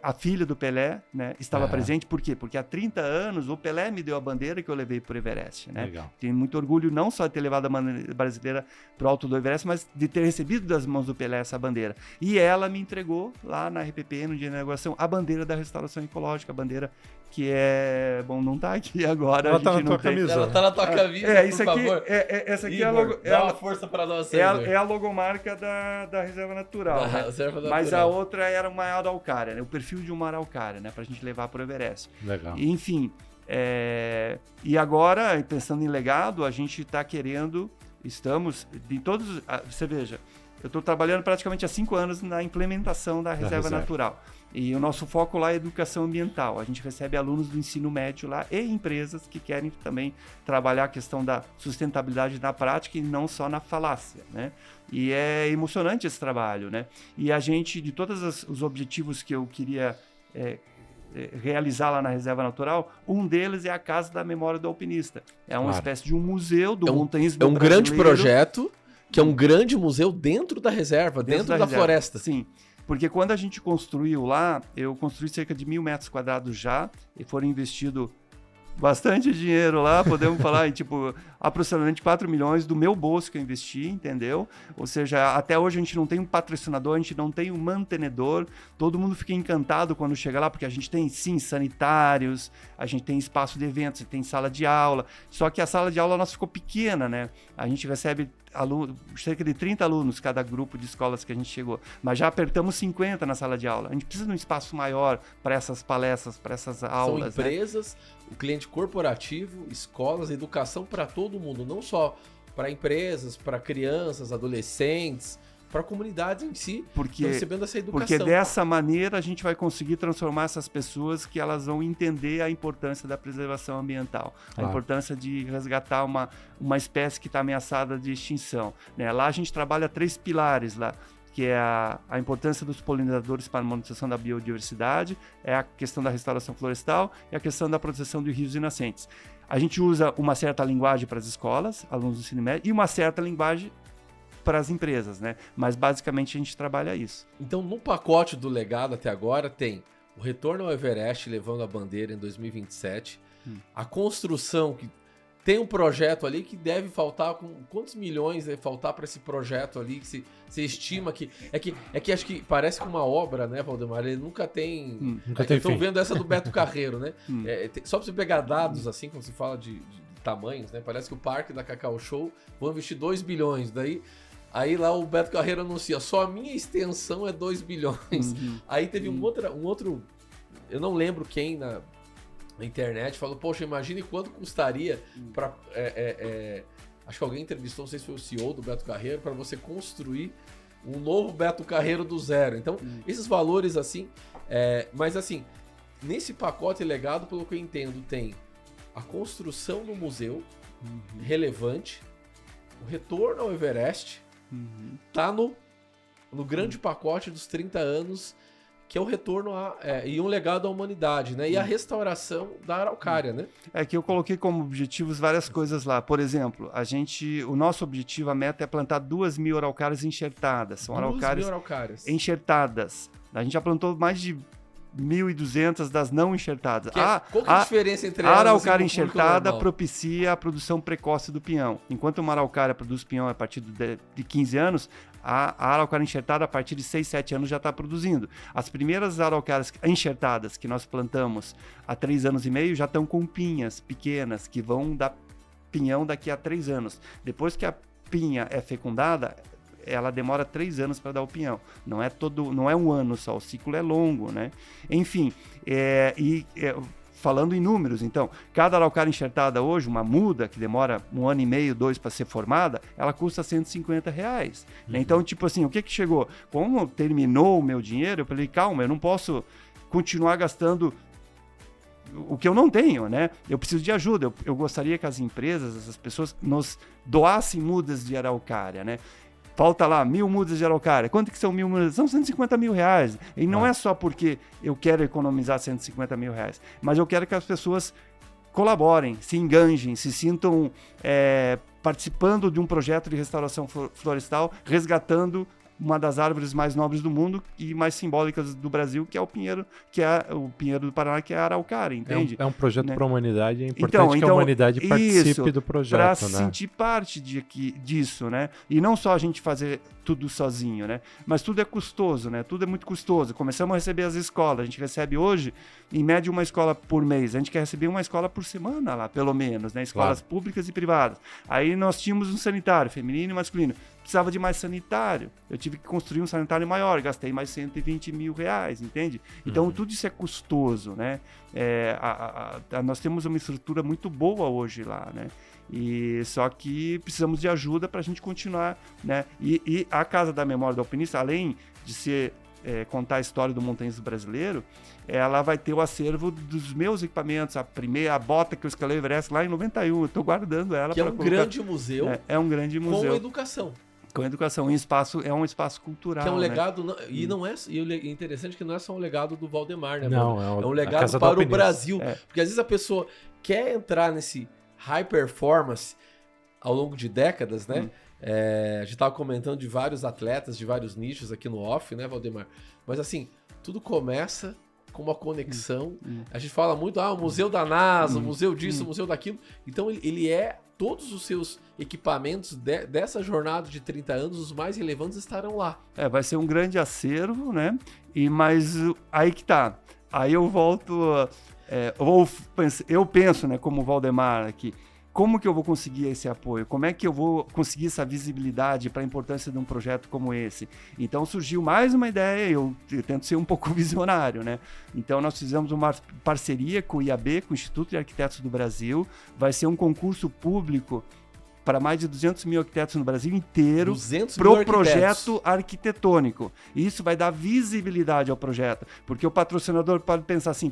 a filha do Pelé, né, estava presente. Por quê? Porque há 30 anos o Pelé me deu a bandeira que eu levei para o Everest. Né? Legal. Tenho muito orgulho não só de ter levado a bandeira brasileira para o alto do Everest, mas de ter recebido das mãos do Pelé essa bandeira. E ela me entregou lá na RPP, no dia da inauguração, a bandeira da restauração ecológica, a bandeira que bom, não está aqui agora. Ela está na tua camisa. Ela está na tua camisa, isso por aqui, favor. Essa aqui Igor, dá uma força para nós. É a logomarca da Reserva Natural. Né? Reserva Natural. Mas a outra era uma araucária, né? O perfil de uma araucária, né? Para a gente levar para o Everest. Legal. E, enfim, e agora, pensando em legado, a gente está querendo, estamos, em todos, você veja, eu estou trabalhando praticamente há 5 anos na implementação da Reserva Natural. E o nosso foco lá é educação ambiental. A gente recebe alunos do ensino médio lá e empresas que querem também trabalhar a questão da sustentabilidade na prática e não só na falácia, né? E é emocionante esse trabalho, né? E a gente, de todos os objetivos que eu queria realizar lá na Reserva Natural, um deles é a Casa da Memória do Alpinista. É uma espécie de um museu do montanhismo brasileiro. Grande projeto, que é um grande museu dentro da reserva, dentro da floresta. Sim. Porque quando a gente construiu lá, eu construí cerca de 1.000 metros quadrados já, e foram investido bastante dinheiro lá, podemos falar em aproximadamente 4 milhões do meu bolso que eu investi, entendeu? Ou seja, até hoje a gente não tem um patrocinador, a gente não tem um mantenedor, todo mundo fica encantado quando chega lá, porque a gente tem, sim, sanitários, a gente tem espaço de eventos, tem sala de aula, só que a sala de aula nossa ficou pequena, né? A gente recebe cerca de 30 alunos cada grupo de escolas que a gente chegou, mas já apertamos 50 na sala de aula. A gente precisa de um espaço maior para essas palestras, para essas aulas. São empresas, o cliente corporativo, escolas, educação para todo mundo, não só para empresas, para crianças, adolescentes, para a comunidade em si, recebendo essa educação. Porque dessa maneira a gente vai conseguir transformar essas pessoas, que elas vão entender a importância da preservação ambiental, a importância de resgatar uma espécie que está ameaçada de extinção. Né? Lá a gente trabalha 3 pilares lá, que é a importância dos polinizadores para a manutenção da biodiversidade, é a questão da restauração florestal e a questão da proteção de rios e nascentes. A gente usa uma certa linguagem para as escolas, alunos do ensino médio, e uma certa linguagem para as empresas, né? Mas basicamente a gente trabalha isso. Então, no pacote do legado até agora tem o retorno ao Everest levando a bandeira em 2027, a construção, que tem um projeto ali que deve faltar, quantos milhões deve faltar para esse projeto ali, que se estima que... É que acho que parece que uma obra, né, Valdemar, ele nunca tem... Estou vendo essa do Beto Carreiro, né? Só para você pegar dados, assim, quando se fala de tamanhos, né? Parece que o Parque da Cacau Show vão investir 2 bilhões, Aí lá o Beto Carreiro anuncia, só a minha extensão é 2 bilhões. Aí teve um outro, eu não lembro quem na internet, falou, poxa, imagine quanto custaria para... acho que alguém entrevistou, não sei se foi o CEO do Beto Carreiro, para você construir um novo Beto Carreiro do zero. Então, esses valores assim... mas assim, nesse pacote legado, pelo que eu entendo, tem a construção do museu relevante, o retorno ao Everest, tá no grande pacote dos 30 anos, que é o retorno e um legado à humanidade, né? E a restauração da araucária, né? É que eu coloquei como objetivos várias coisas lá. Por exemplo, o nosso objetivo, a meta é plantar 2.000 araucárias enxertadas. São araucárias enxertadas. A gente já plantou mais de 1.200 das não enxertadas. Qual que é a diferença entre a elas? araucária e o público enxertada normal? propicia a produção precoce do pinhão. Enquanto uma araucária produz pinhão a partir de 15 anos, a araucária enxertada a partir de 6, 7 anos já está produzindo. As primeiras araucárias enxertadas que nós plantamos há 3 anos e meio já estão com pinhas pequenas que vão dar pinhão daqui a 3 anos. Depois que a pinha é fecundada, ela demora 3 anos para dar o pinhão. Não é um ano só, o ciclo é longo, né? Enfim, falando em números, então, cada araucária enxertada hoje, uma muda, que demora 1 ano e meio, 2 para ser formada, ela custa R$150. Né? Então, tipo assim, o que chegou? Como terminou o meu dinheiro, eu falei, calma, eu não posso continuar gastando o que eu não tenho, né? Eu preciso de ajuda. Eu gostaria que as empresas, essas pessoas, nos doassem mudas de araucária, né? Falta lá 1.000 mudas de araucária. Quanto que são 1.000 mudas? São R$150 mil. E não é só porque eu quero economizar R$150 mil, mas eu quero que as pessoas colaborem, se enganjem, se sintam participando de um projeto de restauração florestal, resgatando uma das árvores mais nobres do mundo e mais simbólicas do Brasil, que é o pinheiro do Paraná, que é a araucária, entende? É um projeto, né, para a humanidade, é importante então, que a humanidade participe do projeto, para né? se sentir parte disso, né? E não só a gente fazer tudo sozinho, né? Mas tudo é custoso, né? Tudo é muito custoso. Começamos a receber as escolas. A gente recebe hoje, em média, uma escola por mês. A gente quer receber uma escola por semana lá, pelo menos, né? Escolas públicas e privadas. Aí nós tínhamos um sanitário, feminino e masculino. Precisava de mais sanitário. Eu tive que construir um sanitário maior, gastei mais R$120 mil, entende? Então, tudo isso é custoso, né? Nós temos uma estrutura muito boa hoje lá, né? E só que precisamos de ajuda para a gente continuar, né? E a Casa da Memória do Alpinista, além de contar a história do montanhismo brasileiro, ela vai ter o acervo dos meus equipamentos, a bota que eu escalei o Everest lá em 91, eu estou guardando ela. Que é um grande museu. É um grande museu. Com educação. Com educação, é um espaço cultural. Que é um legado, né? e não é. E é interessante que não é só um legado do Valdemar, né? Não, é um legado para o Brasil. Porque às vezes a pessoa quer entrar nesse high performance ao longo de décadas, né? A gente estava comentando de vários atletas, de vários nichos aqui no off, né, Valdemar? Mas assim, tudo começa com uma conexão. A gente fala muito, o museu da NASA, o museu disso, o museu daquilo. Então ele é. Todos os seus equipamentos dessa jornada de 30 anos, os mais relevantes estarão lá. Vai ser um grande acervo, né? Mas aí que tá. Aí eu volto... eu penso, né, como o Valdemar aqui, como que eu vou conseguir esse apoio? Como é que eu vou conseguir essa visibilidade para a importância de um projeto como esse? Então surgiu mais uma ideia, eu tento ser um pouco visionário, né? Então nós fizemos uma parceria com o IAB, com o Instituto de Arquitetos do Brasil, vai ser um concurso público para mais de 200 mil arquitetos no Brasil inteiro para o projeto arquitetônico. E isso vai dar visibilidade ao projeto, porque o patrocinador pode pensar assim,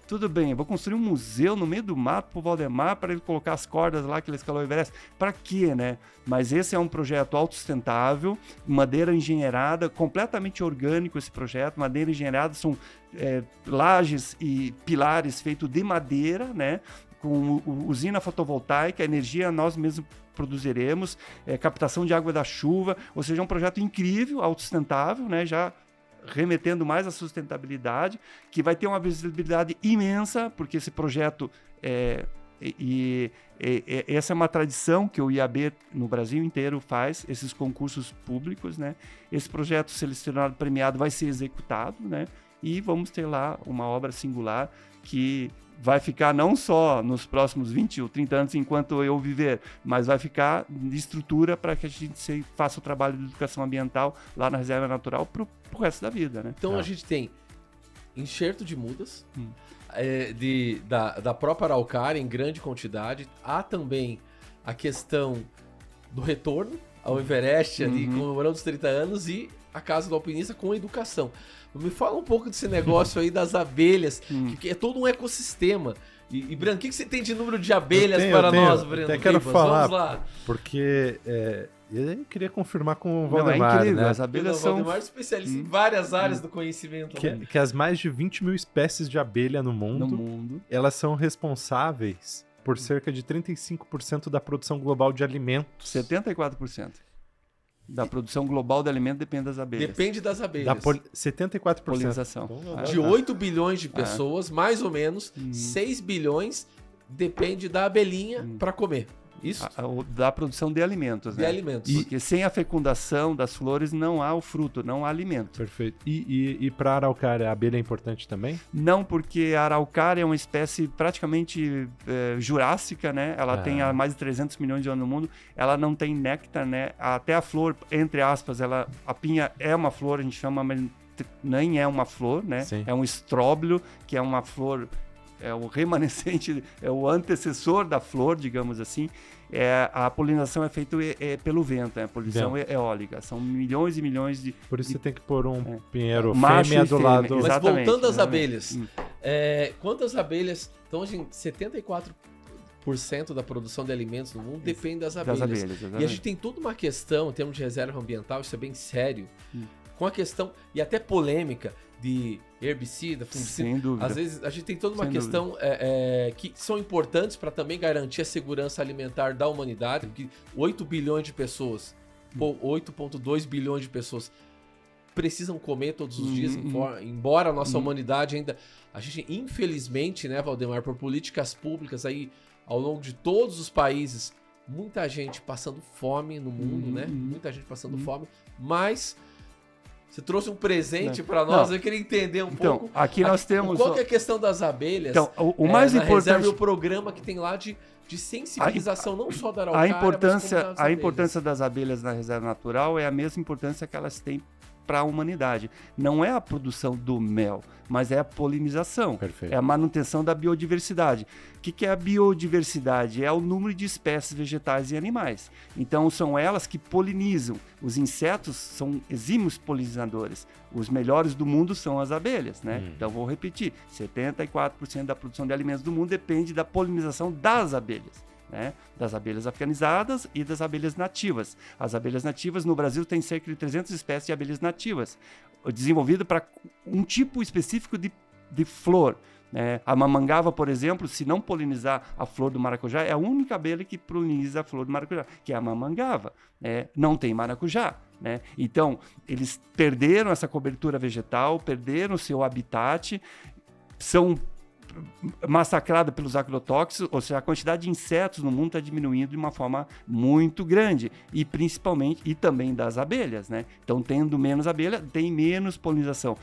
tudo bem, vou construir um museu no meio do mato para o Valdemar, para ele colocar as cordas lá que ele escalou o Everest. Para quê, né? Mas esse é um projeto autossustentável, madeira engenheirada, completamente orgânico esse projeto. Madeira engenheirada são lajes e pilares feitos de madeira, né? Com usina fotovoltaica, energia nós mesmos produziremos, captação de água da chuva, ou seja, é um projeto incrível, autossustentável, né? Já remetendo mais à sustentabilidade, que vai ter uma visibilidade imensa, porque esse projeto essa é uma tradição que o IAB no Brasil inteiro faz, esses concursos públicos, né? Esse projeto selecionado, premiado, vai ser executado, né? E vamos ter lá uma obra singular que vai ficar não só nos próximos 20 ou 30 anos enquanto eu viver, mas vai ficar de estrutura para que a gente faça o trabalho de educação ambiental lá na reserva natural para o resto da vida, né? Então a gente tem enxerto de mudas, da própria araucária em grande quantidade. Há também a questão do retorno ao Everest ali, comemorando os 30 anos, e a Casa do Alpinista com educação. Me fala um pouco desse negócio aí das abelhas, que é todo um ecossistema. E Breno, o que você tem de número de abelhas para nós, Breno? Até quero falar, vamos lá. Porque eu queria confirmar com o Valdemar, é incrível, né? As abelhas O Valdemar é especialista em várias áreas do conhecimento. Que as mais de 20 mil espécies de abelha no mundo, elas são responsáveis por cerca de 35% da produção global de alimentos. 74%. Da produção global de alimento depende das abelhas. Depende das abelhas. Da 74%. Polinização. De 8 bilhões de pessoas, mais ou menos, 6 bilhões depende da abelhinha para comer. Isso? Da produção de alimentos, De né? alimentos. Porque sem a fecundação das flores não há o fruto, não há alimento. Perfeito. E para a araucária, a abelha é importante também? Não, porque a araucária é uma espécie praticamente jurássica, né? Ela tem há mais de 300 milhões de anos no mundo. Ela não tem néctar, né? Até a flor, entre aspas, a pinha é uma flor, a gente chama, mas nem é uma flor, né? Sim. É um estróbilo, que é uma flor... É o remanescente, é o antecessor da flor, digamos assim. A polinização é feita pelo vento, a polinização eólica. São milhões e milhões de... Por isso você tem que pôr um pinheiro macho fêmea e do fêmea, lado... Mas exatamente, voltando às exatamente. abelhas, quantas abelhas... Então, hoje, 74% da produção de alimentos no mundo depende das abelhas. E a gente tem toda uma questão, em termos de reserva ambiental, isso é bem sério, com a questão, e até polêmica, de herbicida, fungicida. Sem dúvida. Às vezes a gente tem toda uma Sem questão que são importantes para também garantir a segurança alimentar da humanidade, porque 8 bilhões de pessoas, 8,2 bilhões de pessoas precisam comer todos os dias, embora a nossa humanidade ainda... A gente, infelizmente, né, Valdemar, por políticas públicas aí, ao longo de todos os países, muita gente passando fome no mundo, né? Muita gente passando fome, mas... Você trouxe um presente para nós, eu queria entender pouco. Aqui nós temos... Qual que é a questão das abelhas? Então, o mais importante... Reserva, o programa que tem lá de sensibilização, não só da araucária, a importância das abelhas na reserva natural é a mesma importância que elas têm para a humanidade. Não é a produção do mel, mas é a polinização. Perfeito. É a manutenção da biodiversidade. O que é a biodiversidade? É o número de espécies vegetais e animais. Então, são elas que polinizam. Os insetos são exímios polinizadores. Os melhores do mundo são as abelhas, né? Então, vou repetir. 74% da produção de alimentos do mundo depende da polinização das abelhas. Né, das abelhas africanizadas e das abelhas nativas. As abelhas nativas, no Brasil, tem cerca de 300 espécies de abelhas nativas, desenvolvidas para um tipo específico de flor. A mamangava, por exemplo, se não polinizar a flor do maracujá, é a única abelha que poliniza a flor do maracujá, que é a mamangava. Não tem maracujá. Então, eles perderam essa cobertura vegetal, perderam o seu habitat, são massacrada pelos agrotóxicos, ou seja, a quantidade de insetos no mundo está diminuindo de uma forma muito grande, e principalmente, e também das abelhas, né? Então, tendo menos abelha, tem menos polinização.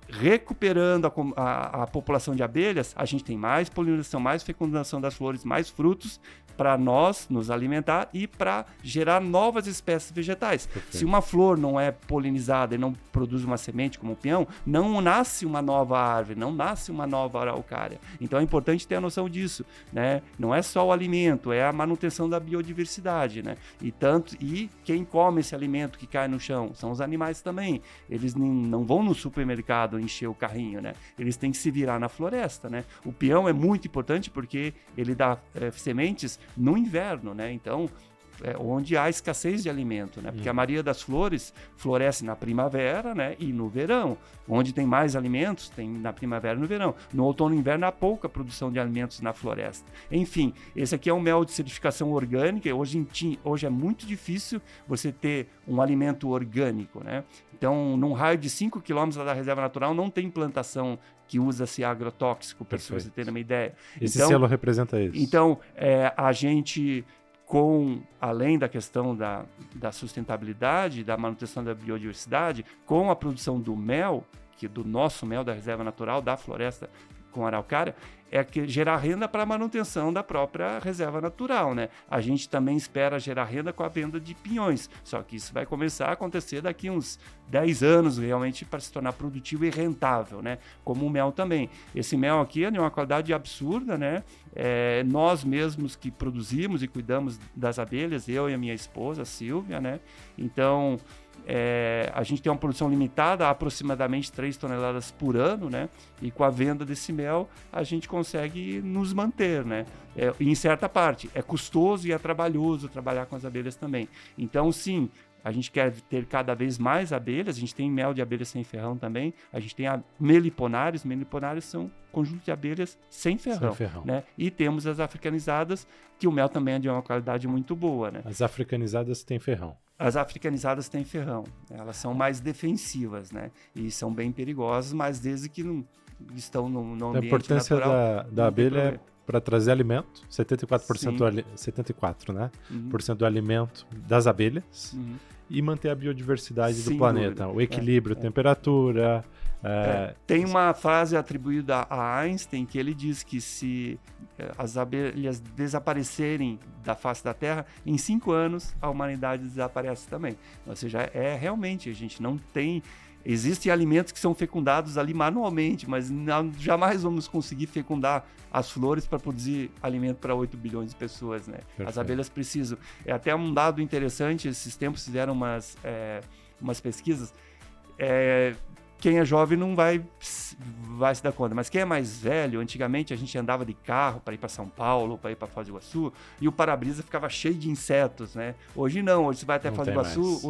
Recuperando a população de abelhas, a gente tem mais polinização, mais fecundação das flores, mais frutos para nós nos alimentar e para gerar novas espécies vegetais. Perfeito. Se uma flor não é polinizada e não produz uma semente como o pinhão, não nasce uma nova árvore, não nasce uma nova araucária. Então é importante ter a noção disso, né? Não é só o alimento, é a manutenção da biodiversidade, né? E quem come esse alimento que cai no chão são os animais também. Eles não vão no supermercado encher o carrinho, né? Eles têm que se virar na floresta, né? O peão é muito importante porque ele dá sementes no inverno, né? Então, onde há escassez de alimento, né? Porque a maioria das flores floresce na primavera, né? E no verão. Onde tem mais alimentos, tem na primavera e no verão. No outono e inverno há pouca produção de alimentos na floresta. Enfim, esse aqui é um mel de certificação orgânica. Hoje é muito difícil você ter um alimento orgânico, né? Então, num raio de 5 km da reserva natural, não tem plantação que usa-se agrotóxico, para você ter uma ideia. Esse selo representa isso. Então, a gente... além da questão da sustentabilidade, da manutenção da biodiversidade, com a produção do mel, do nosso mel da reserva natural, da floresta com araucária, gerar renda para a manutenção da própria reserva natural, né? A gente também espera gerar renda com a venda de pinhões, só que isso vai começar a acontecer daqui uns 10 anos, realmente, para se tornar produtivo e rentável, né? Como o mel também. Esse mel aqui é de uma qualidade absurda, né? Nós mesmos que produzimos e cuidamos das abelhas, eu e a minha esposa, a Silvia, né? Então, a gente tem uma produção limitada a aproximadamente 3 toneladas por ano, né? E com a venda desse mel, a gente consegue nos manter, né? Em certa parte, é custoso e é trabalhoso trabalhar com as abelhas também. Então, sim, a gente quer ter cada vez mais abelhas, a gente tem mel de abelha sem ferrão também, a gente tem meliponários são conjuntos de abelhas sem ferrão, né? E temos as africanizadas, que o mel também é de uma qualidade muito boa, né? As africanizadas têm ferrão. As africanizadas têm ferrão, elas são mais defensivas, né? E são bem perigosas, mas desde que não estão no ambiente a importância natural, da abelha é para trazer alimento, 74% 74, né? Por cento do alimento das abelhas e manter a biodiversidade do planeta, o equilíbrio, temperatura. Tem uma frase atribuída a Einstein que ele diz que se as abelhas desaparecerem da face da Terra, em 5 anos a humanidade desaparece também. Ou seja, realmente a gente não tem... Existem alimentos que são fecundados ali manualmente, mas jamais vamos conseguir fecundar as flores para produzir alimento para 8 bilhões de pessoas, né? As abelhas precisam. É até um dado interessante, esses tempos fizeram umas pesquisas. Quem é jovem não vai se dar conta, mas quem é mais velho, antigamente a gente andava de carro para ir para São Paulo, para ir para Foz do Iguaçu, e o para-brisa ficava cheio de insetos, né? Hoje não, hoje você vai até Foz do Iguaçu,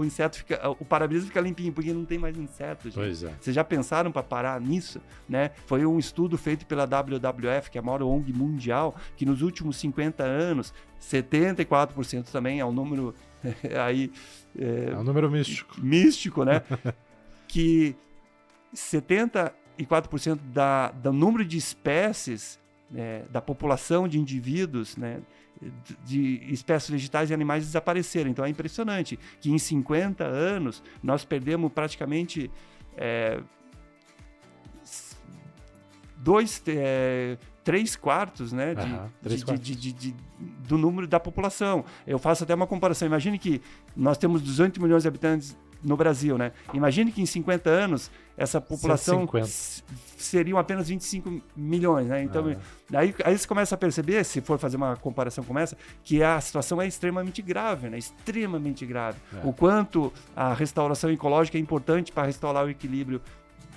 o para-brisa fica limpinho, porque não tem mais insetos, gente. Pois é. Vocês já pensaram para parar nisso, né? Foi um estudo feito pela WWF, que é a maior ONG mundial, que nos últimos 50 anos, 74% também é um número aí... É um número místico. Místico, né? Que 74% do número de espécies, da população de indivíduos, né, de espécies vegetais e animais desapareceram. Então é impressionante que em 50 anos nós perdemos praticamente 3/4, né, do número da população. Eu faço até uma comparação. Imagine que nós temos 18 milhões de habitantes no Brasil, né? Imagine que em 50 anos essa população seriam apenas 25 milhões, né? Então, aí você começa a perceber, se for fazer uma comparação como essa, que a situação é extremamente grave, né? Extremamente grave. O quanto a restauração ecológica é importante para restaurar o equilíbrio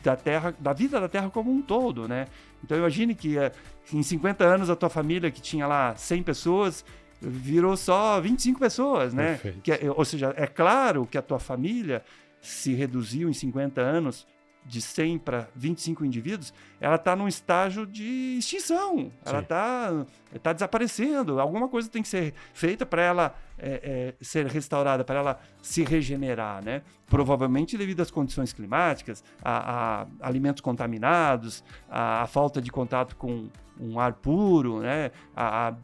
da Terra, da vida da Terra como um todo, né? Então, imagine que em 50 anos a tua família, que tinha lá 100 pessoas, virou só 25 pessoas, né? Ou seja, é claro que a tua família se reduziu em 50 anos de 100 para 25 indivíduos, ela está num estágio de extinção, ela está desaparecendo, alguma coisa tem que ser feita para ela ser restaurada, para ela se regenerar, né? Provavelmente devido às condições climáticas, a alimentos contaminados, a falta de contato com um ar puro, né?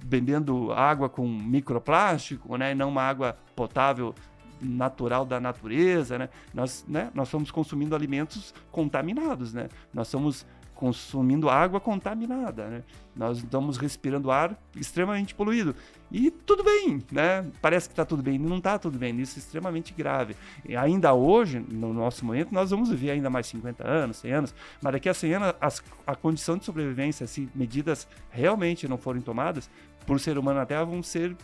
Bebendo água com microplástico, né? E não uma água potável natural da natureza, né? Nós estamos consumindo alimentos contaminados, né? Nós estamos consumindo água contaminada, né? Nós estamos respirando ar extremamente poluído. E tudo bem, né? Parece que está tudo bem, não está tudo bem, isso é extremamente grave. E ainda hoje, no nosso momento, nós vamos viver ainda mais 50 anos, 100 anos, mas daqui a 100 anos a condição de sobrevivência, se medidas realmente não forem tomadas, por ser humano na Terra, vão ser...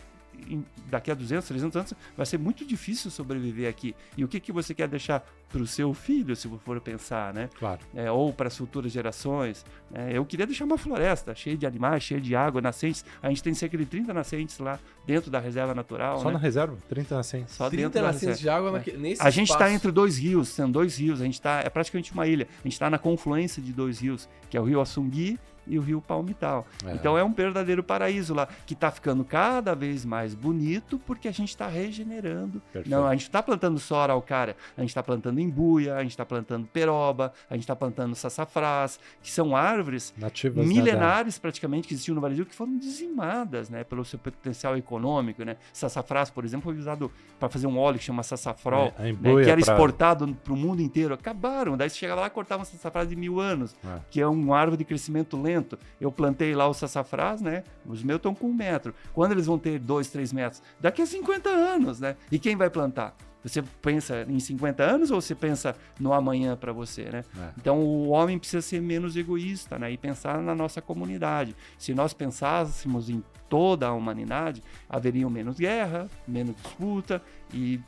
daqui a 200, 300 anos, vai ser muito difícil sobreviver aqui. E o que você quer deixar para o seu filho, se for pensar, né? Claro. Ou para as futuras gerações. Eu queria deixar uma floresta cheia de animais, cheia de água, nascentes. A gente tem cerca de 30 nascentes lá dentro da reserva natural. Só na reserva? 30 nascentes? Só 30 dentro nascentes de água nesse A gente está espaço. entre 2 rios, são 2 rios. A gente é praticamente uma ilha. A gente está na confluência de 2 rios, que é o rio Assungui e o rio Palmital. Então é um verdadeiro paraíso lá, que está ficando cada vez mais bonito porque a gente está regenerando. Perfeito. Não, a gente está plantando só araucária, a gente está plantando imbuia, a gente está plantando peroba, a gente está plantando sassafrás, que são árvores nativas milenares praticamente que existiam no Brasil, que foram dizimadas, né, pelo seu potencial econômico, né? Sassafrás, por exemplo, foi usado para fazer um óleo que chama sassafrol, né, que era exportado para o mundo inteiro. Acabaram, daí você chegava lá e cortava um sassafrás de 1000 anos, que é uma árvore de crescimento lento. Eu plantei lá os sassafrás, né? Os meus estão com 1 metro. Quando eles vão ter 2, 3 metros? Daqui a 50 anos, né? E quem vai plantar? Você pensa em 50 anos ou você pensa no amanhã para você, né? Então o homem precisa ser menos egoísta, né? E pensar na nossa comunidade. Se nós pensássemos em toda a humanidade, haveriam menos guerra, menos disputa e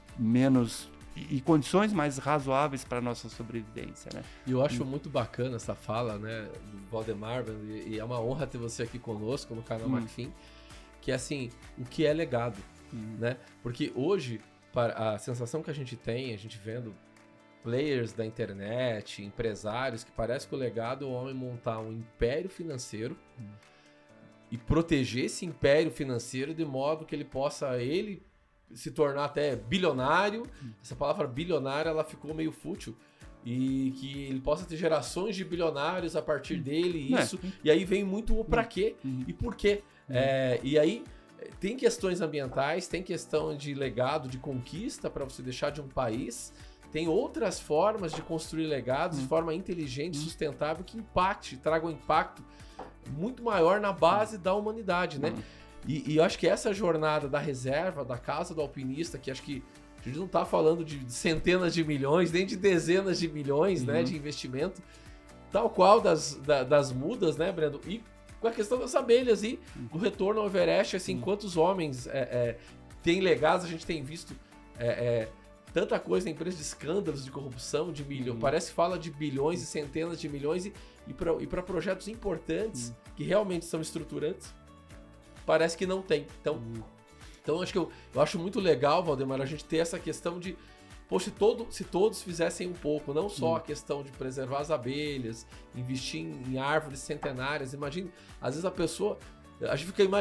condições mais razoáveis para a nossa sobrevivência, né? E eu acho muito bacana essa fala, né, do Valdemar, e é uma honra ter você aqui conosco no canal Macfin, que é assim, o que é legado, né? Porque hoje a sensação que a gente tem, a gente vendo players da internet, empresários, que parece que o legado é o homem montar um império financeiro e proteger esse império financeiro de modo que ele possa se tornar até bilionário. Essa palavra bilionário, ela ficou meio fútil. E que ele possa ter gerações de bilionários a partir dele, isso. E aí vem muito o pra quê e por quê. E aí tem questões ambientais, tem questão de legado, de conquista para você deixar de um país. Tem outras formas de construir legados de forma inteligente, sustentável, que traga um impacto muito maior na base da humanidade, né? E eu acho que essa jornada da reserva, da casa do alpinista, que acho que a gente não está falando de centenas de milhões, nem de dezenas de milhões, né, de investimento, tal qual das mudas, né, Brendo? E com a questão das abelhas e o retorno ao Everest, assim, quantos homens têm legados, a gente tem visto tanta coisa na empresa de escândalos de corrupção, de milhões, parece que fala de bilhões e centenas de milhões e para projetos importantes que realmente são estruturantes, parece que não tem. Então acho que eu acho muito legal, Valdemar, a gente ter essa questão de, poxa, se todos fizessem um pouco, não só a questão de preservar as abelhas, investir em árvores centenárias. Imagine, às vezes a pessoa...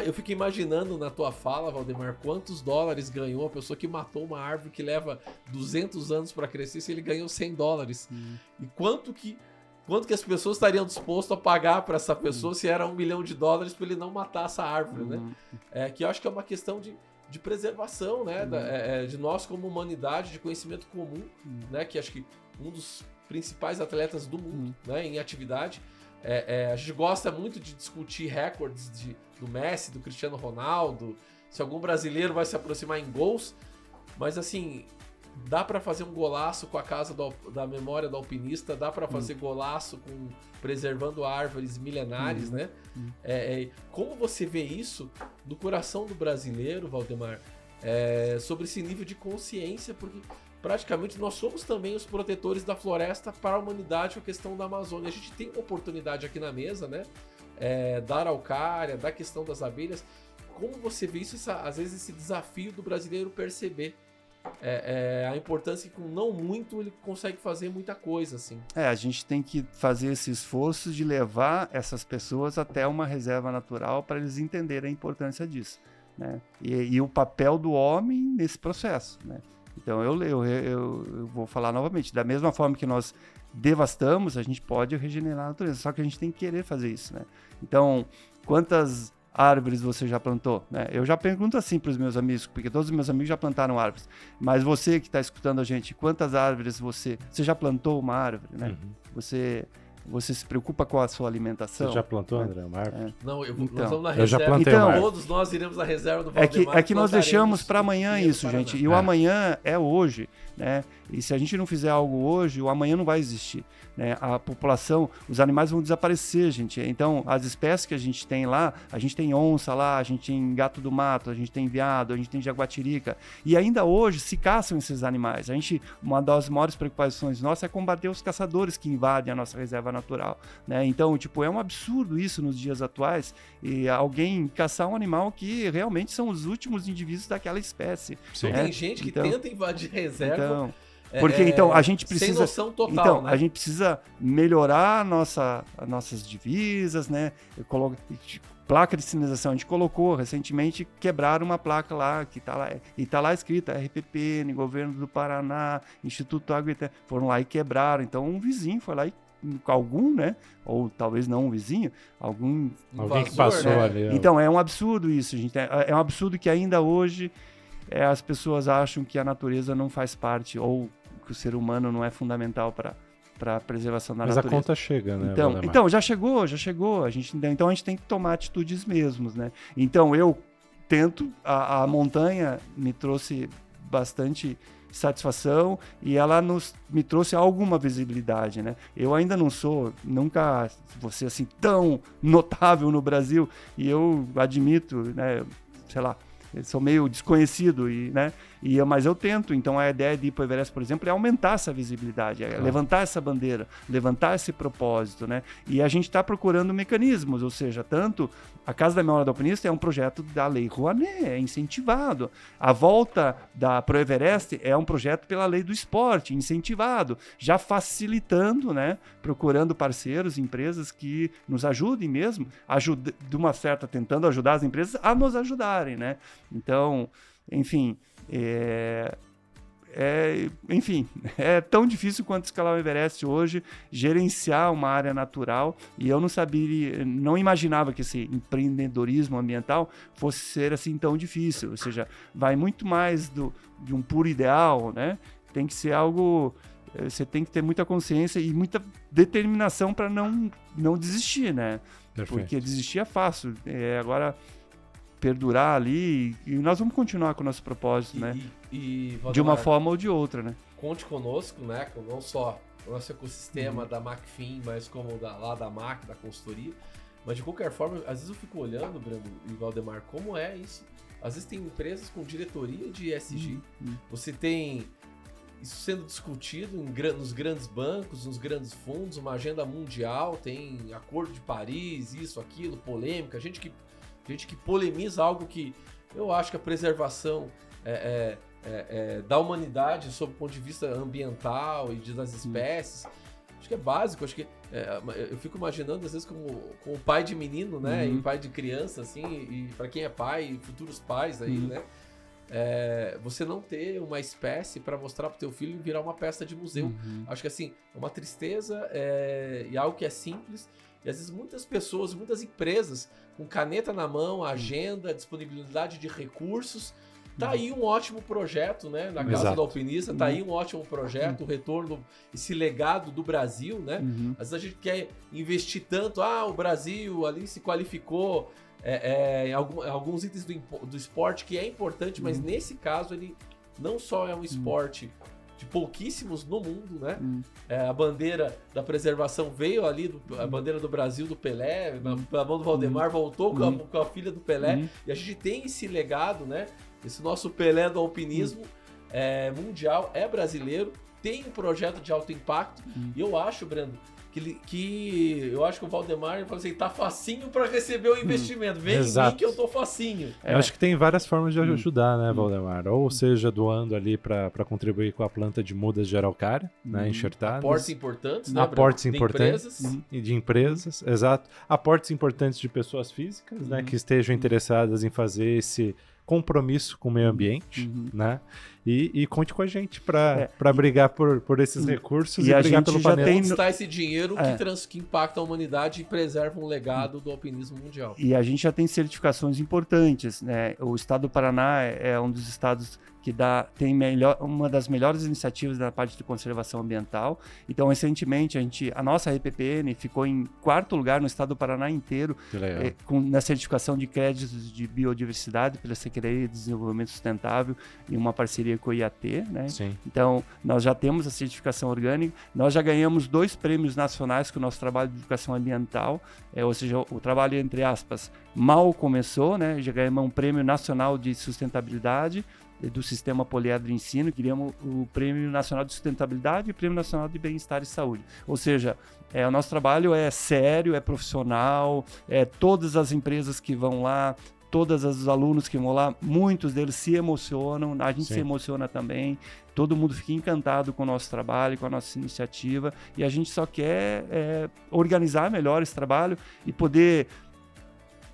Eu fico imaginando na tua fala, Valdemar, quantos dólares ganhou a pessoa que matou uma árvore que leva 200 anos para crescer, se ele ganhou $100. E quanto que as pessoas estariam dispostas a pagar para essa pessoa se era $1 milhão para ele não matar essa árvore, né? Que eu acho que é uma questão de preservação, né? De nós como humanidade, de conhecimento comum, né? Que acho que um dos principais atletas do mundo, né? Em atividade. A gente gosta muito de discutir recordes do Messi, do Cristiano Ronaldo, se algum brasileiro vai se aproximar em gols, mas assim, dá para fazer um golaço com a casa da memória do alpinista, dá para fazer golaço preservando árvores milenares, né? Como você vê isso no coração do brasileiro, Valdemar, sobre esse nível de consciência, porque praticamente nós somos também os protetores da floresta para a humanidade com a questão da Amazônia. A gente tem uma oportunidade aqui na mesa, né? Da araucária, da questão das abelhas. Como você vê isso, às vezes esse desafio do brasileiro perceber a importância que com não muito ele consegue fazer muita coisa, assim. A gente tem que fazer esse esforço de levar essas pessoas até uma reserva natural para eles entenderem a importância disso, né? E o papel do homem nesse processo, né? Então eu vou falar novamente, da mesma forma que nós devastamos, a gente pode regenerar a natureza, só que a gente tem que querer fazer isso, né? Então, quantas árvores você já plantou, né? Eu já pergunto assim para os meus amigos, porque todos os meus amigos já plantaram árvores, mas você que está escutando a gente, quantas árvores você já plantou uma árvore, né? Você se preocupa com a sua alimentação? Você já plantou, André, uma árvore? Não, nós vamos na reserva. Eu já plantei uma árvore. Todos nós iremos na reserva do Valdemar. É que nós deixamos para amanhã isso, gente. E o amanhã é hoje, né? E se a gente não fizer algo hoje, o amanhã não vai existir, né? A população, os animais vão desaparecer, gente. Então, as espécies que a gente tem lá, a gente tem onça lá, a gente tem gato do mato, a gente tem veado, a gente tem jaguatirica. E ainda hoje se caçam esses animais. Uma das maiores preocupações nossas é combater os caçadores que invadem a nossa reserva natural, né? Então, é um absurdo isso nos dias atuais, e alguém caçar um animal que realmente são os últimos indivíduos daquela espécie. Sim. Tem gente que tenta invadir reserva. Porque então a gente precisa, sem noção total, então, né? A gente precisa melhorar as nossas divisas, né? Placa de sinalização, a gente colocou recentemente, quebraram uma placa lá, que está lá escrita RPP, Governo do Paraná, Instituto Água e Terra, foram lá e quebraram. Então um vizinho foi lá e algum, né? Ou talvez não um vizinho, alguém que passou, né? Ali. Então é um absurdo isso, gente. É um absurdo que ainda hoje as pessoas acham que a natureza não faz parte, ou que o ser humano não é fundamental para a preservação da natureza. Mas a conta chega, né? Então já chegou. Então a gente tem que tomar atitudes mesmos, né? Então eu tento, a montanha me trouxe bastante satisfação e ela me trouxe alguma visibilidade, né? Eu ainda nunca vou ser assim tão notável no Brasil, e eu admito, né? Sei lá, sou meio desconhecido, né? Mas eu tento. Então a ideia de ir para o Everest, por exemplo, é aumentar essa visibilidade, levantar essa bandeira, levantar esse propósito, né? E a gente está procurando mecanismos, ou seja, tanto a Casa da Memória do Alpinista é um projeto da Lei Rouanet, é incentivado. A volta para o Everest é um projeto pela Lei do Esporte, incentivado, já facilitando, né? Procurando parceiros, empresas que nos ajudem mesmo, tentando ajudar as empresas a nos ajudarem, né? Então, enfim, é tão difícil quanto escalar o Everest hoje, gerenciar uma área natural, e eu não imaginava que esse empreendedorismo ambiental fosse ser assim tão difícil, ou seja, vai muito mais de um puro ideal, né? Tem que ser algo, você tem que ter muita consciência e muita determinação para não desistir, né? Perfeito. Porque desistir é fácil, agora perdurar ali, e nós vamos continuar com o nosso propósito, né? Valdemar, de uma forma ou de outra, né? Conte conosco, né? Com não só o nosso ecossistema da Macfin, mas como da MAC, da consultoria. Mas de qualquer forma, às vezes eu fico olhando, Brando e Valdemar, como é isso? Às vezes tem empresas com diretoria de ESG. Você tem isso sendo discutido nos grandes bancos, nos grandes fundos, uma agenda mundial, tem Acordo de Paris, isso, aquilo, polêmica, gente que polemiza algo que eu acho que a preservação da humanidade sob o ponto de vista ambiental e das espécies, acho que é básico, acho que eu fico imaginando às vezes como o pai de menino, né, e pai de criança, assim, e para quem é pai e futuros pais aí, né, você não ter uma espécie para mostrar pro teu filho e virar uma peça de museu. Acho que assim, é uma tristeza e algo que é simples. E às vezes muitas pessoas, muitas empresas, com caneta na mão, agenda, disponibilidade de recursos, tá aí um ótimo projeto, né? Na Casa do Alpinista, tá aí um ótimo projeto, o retorno, esse legado do Brasil, né? Às vezes a gente quer investir tanto, o Brasil ali se qualificou em alguns itens do esporte, que é importante, mas nesse caso ele não só é um esporte de pouquíssimos no mundo, né? A bandeira da preservação veio ali, a bandeira do Brasil, do Pelé, na mão do Valdemar, voltou com a filha do Pelé, e a gente tem esse legado, né? Esse nosso Pelé do alpinismo mundial, é brasileiro, tem um projeto de alto impacto, e eu acho, Brando, eu acho que o Valdemar falou assim, tá facinho para receber o investimento, vem em mim que eu tô facinho. Eu acho que tem várias formas de ajudar, né, Valdemar? Ou seja, doando ali para contribuir com a planta de mudas de araucária, né, enxertadas. Aportes importantes, né, aportes importantes de empresas, exato. Aportes importantes de pessoas físicas, né, que estejam interessadas em fazer esse compromisso com o meio ambiente, né? E conte com a gente para brigar por esses recursos e brigar pelo planeta. Onde está esse dinheiro que impacta a humanidade e preserva um legado do alpinismo mundial. E a gente já tem certificações importantes, né? O estado do Paraná é um dos estados que tem uma das melhores iniciativas na parte de conservação ambiental. Então, recentemente, a nossa RPPN ficou em 4º lugar no estado do Paraná inteiro, na certificação de créditos de biodiversidade pela Secretaria de Desenvolvimento Sustentável, em uma parceria com o IAT, né? Sim. Então, nós já temos a certificação orgânica, nós já ganhamos 2 prêmios nacionais com o nosso trabalho de educação ambiental, ou seja, o trabalho, entre aspas, mal começou, né? Já ganhamos um prêmio nacional de sustentabilidade do Sistema Poliedro de Ensino, queríamos o Prêmio Nacional de Sustentabilidade e o Prêmio Nacional de Bem-Estar e Saúde. Ou seja, o nosso trabalho é sério, é profissional, todas as empresas que vão lá, todos os alunos que vão lá, muitos deles se emocionam, a gente se emociona também, todo mundo fica encantado com o nosso trabalho, com a nossa iniciativa, e a gente só quer organizar melhor esse trabalho e poder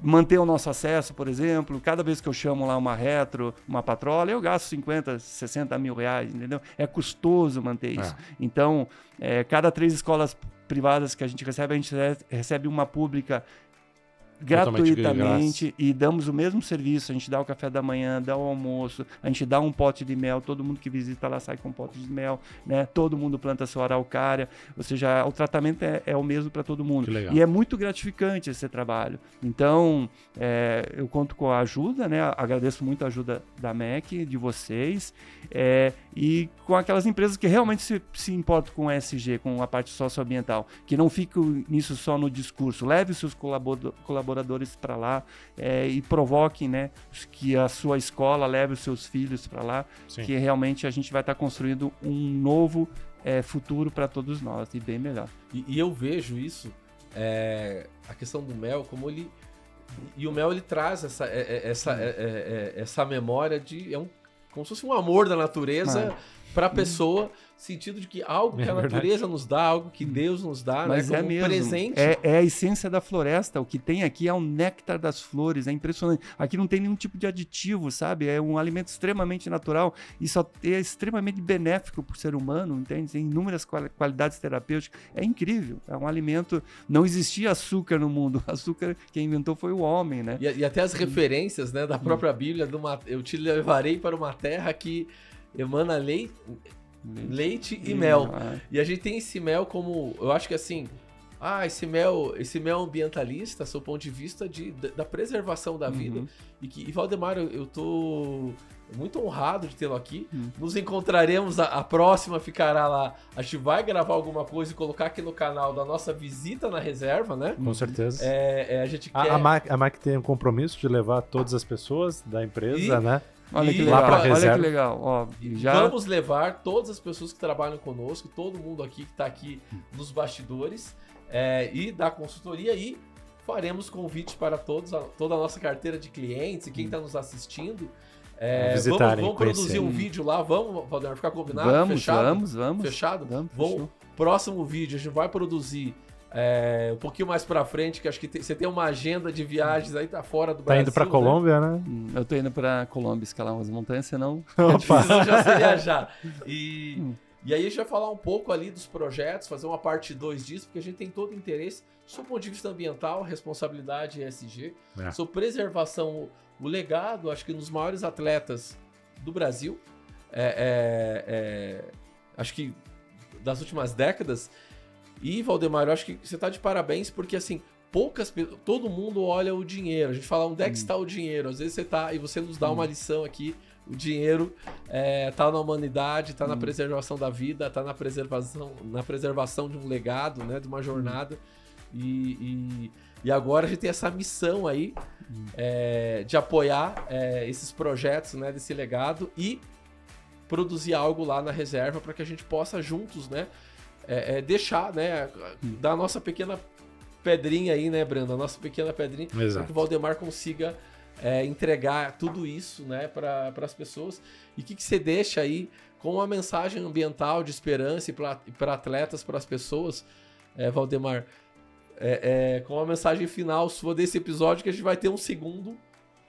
manter o nosso acesso, por exemplo. Cada vez que eu chamo lá uma retro, uma patrola, eu gasto 50, 60 mil reais, entendeu? É custoso manter isso. Então, cada 3 escolas privadas que a gente recebe uma pública gratuitamente e damos o mesmo serviço. A gente dá o café da manhã, dá o almoço, a gente dá um pote de mel, todo mundo que visita lá sai com um pote de mel, né? Todo mundo planta sua araucária, ou seja, o tratamento é o mesmo para todo mundo. E é muito gratificante esse trabalho. Então, eu conto com a ajuda, né? Agradeço muito a ajuda da MEC, de vocês, e com aquelas empresas que realmente se importam com o ESG, com a parte socioambiental, que não ficam nisso só no discurso. Leve os seus colaboradores para lá e provoquem, né, que a sua escola leve os seus filhos para lá, Sim. que realmente a gente vai estar construindo um novo futuro para todos nós e bem melhor. E eu vejo isso, a questão do mel, como ele... E o mel, ele traz essa memória de... como se fosse um amor da natureza para a pessoa, sentido de que algo que a natureza nos dá, algo que Deus nos dá, mas né, como mesmo. presente. É a essência da floresta. O que tem aqui é o néctar das flores. É impressionante. Aqui não tem nenhum tipo de aditivo, sabe? É um alimento extremamente natural e só é extremamente benéfico para o ser humano, entende? Tem inúmeras qualidades terapêuticas. É incrível. É um alimento... Não existia açúcar no mundo. Açúcar, quem inventou foi o homem, né? E até as referências, né, da própria Bíblia, eu te levarei para uma terra que emana leite e mel. E a gente tem esse mel como... Eu acho que assim... esse mel ambientalista, seu ponto de vista da preservação da vida. E Valdemar, eu tô muito honrado de tê-lo aqui. Nos encontraremos, a próxima ficará lá. A gente vai gravar alguma coisa e colocar aqui no canal da nossa visita na reserva, né? Com certeza. A gente quer... A MAC tem um compromisso de levar todas as pessoas da empresa, né? Olha que lá legal, pra olha reserva. que legal. Ó, Vamos levar todas as pessoas que trabalham conosco, todo mundo aqui que está aqui nos bastidores e da consultoria, e faremos convites para toda a nossa carteira de clientes e quem está nos assistindo. Vamos produzir um vídeo lá, vamos, Valdemar, ficar combinado? Fechado? Vamos. Fechado? Fechou. Próximo vídeo a gente vai produzir um pouquinho mais pra frente, que acho que você tem uma agenda de viagens aí, tá fora do Brasil. Tá indo pra Colômbia, né? Eu tô indo pra Colômbia escalar umas montanhas, senão... Precisa já se viajar. E aí a gente vai falar um pouco ali dos projetos, fazer uma parte 2 disso, porque a gente tem todo o interesse, do ponto de vista ambiental, responsabilidade ESG, sobre preservação, o legado, acho que nos maiores atletas do Brasil, acho que das últimas décadas. E, Valdemar, eu acho que você tá de parabéns, porque assim, todo mundo olha o dinheiro. A gente fala, onde é que está o dinheiro? Às vezes você tá, e você nos dá uma lição aqui, o dinheiro tá na humanidade, tá na preservação da vida, tá na preservação de um legado, né, de uma jornada. E agora a gente tem essa missão aí de apoiar esses projetos, né, desse legado e produzir algo lá na reserva para que a gente possa juntos, né, deixar, né, dar a nossa pequena pedrinha aí, né, Brenda? A nossa pequena pedrinha para que o Valdemar consiga entregar tudo isso, né, para as pessoas. E o que você deixa aí com uma mensagem ambiental de esperança e para atletas, para as pessoas, Valdemar, com uma mensagem final sua desse episódio, que a gente vai ter um segundo,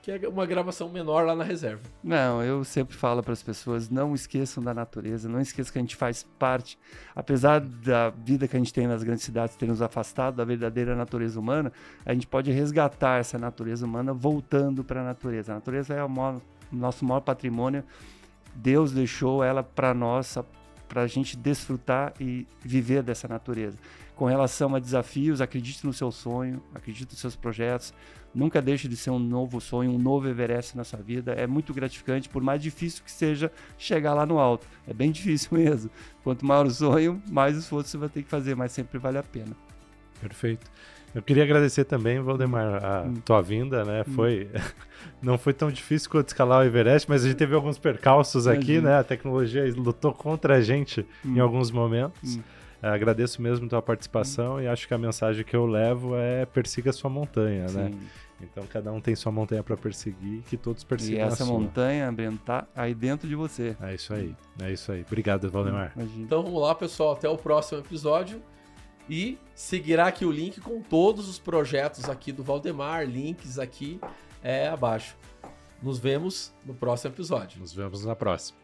que é uma gravação menor lá na reserva. Não, eu sempre falo para as pessoas, não esqueçam da natureza, não esqueçam que a gente faz parte, apesar da vida que a gente tem nas grandes cidades ter nos afastado da verdadeira natureza humana, a gente pode resgatar essa natureza humana voltando para a natureza. A natureza é o nosso maior patrimônio, Deus deixou ela para nós, para a gente desfrutar e viver dessa natureza. Com relação a desafios, acredite no seu sonho, acredite nos seus projetos, nunca deixe de ser um novo sonho, um novo Everest na sua vida. É muito gratificante, por mais difícil que seja chegar lá no alto. É bem difícil mesmo. Quanto maior o sonho, mais esforço você vai ter que fazer, mas sempre vale a pena. Perfeito. Eu queria agradecer também, Valdemar, a tua vinda, né? Não foi tão difícil quanto escalar o Everest, mas a gente teve alguns percalços aqui, né? A tecnologia lutou contra a gente em alguns momentos. Agradeço mesmo a tua participação e acho que a mensagem que eu levo é persiga a sua montanha, né? Então cada um tem sua montanha para perseguir, que todos persigam a sua. E essa montanha, Breno, tá aí dentro de você. É isso aí, é isso aí. Obrigado, Valdemar. Então vamos lá, pessoal, até o próximo episódio. E seguirá aqui o link com todos os projetos aqui do Valdemar, links aqui abaixo. Nos vemos no próximo episódio. Nos vemos na próxima.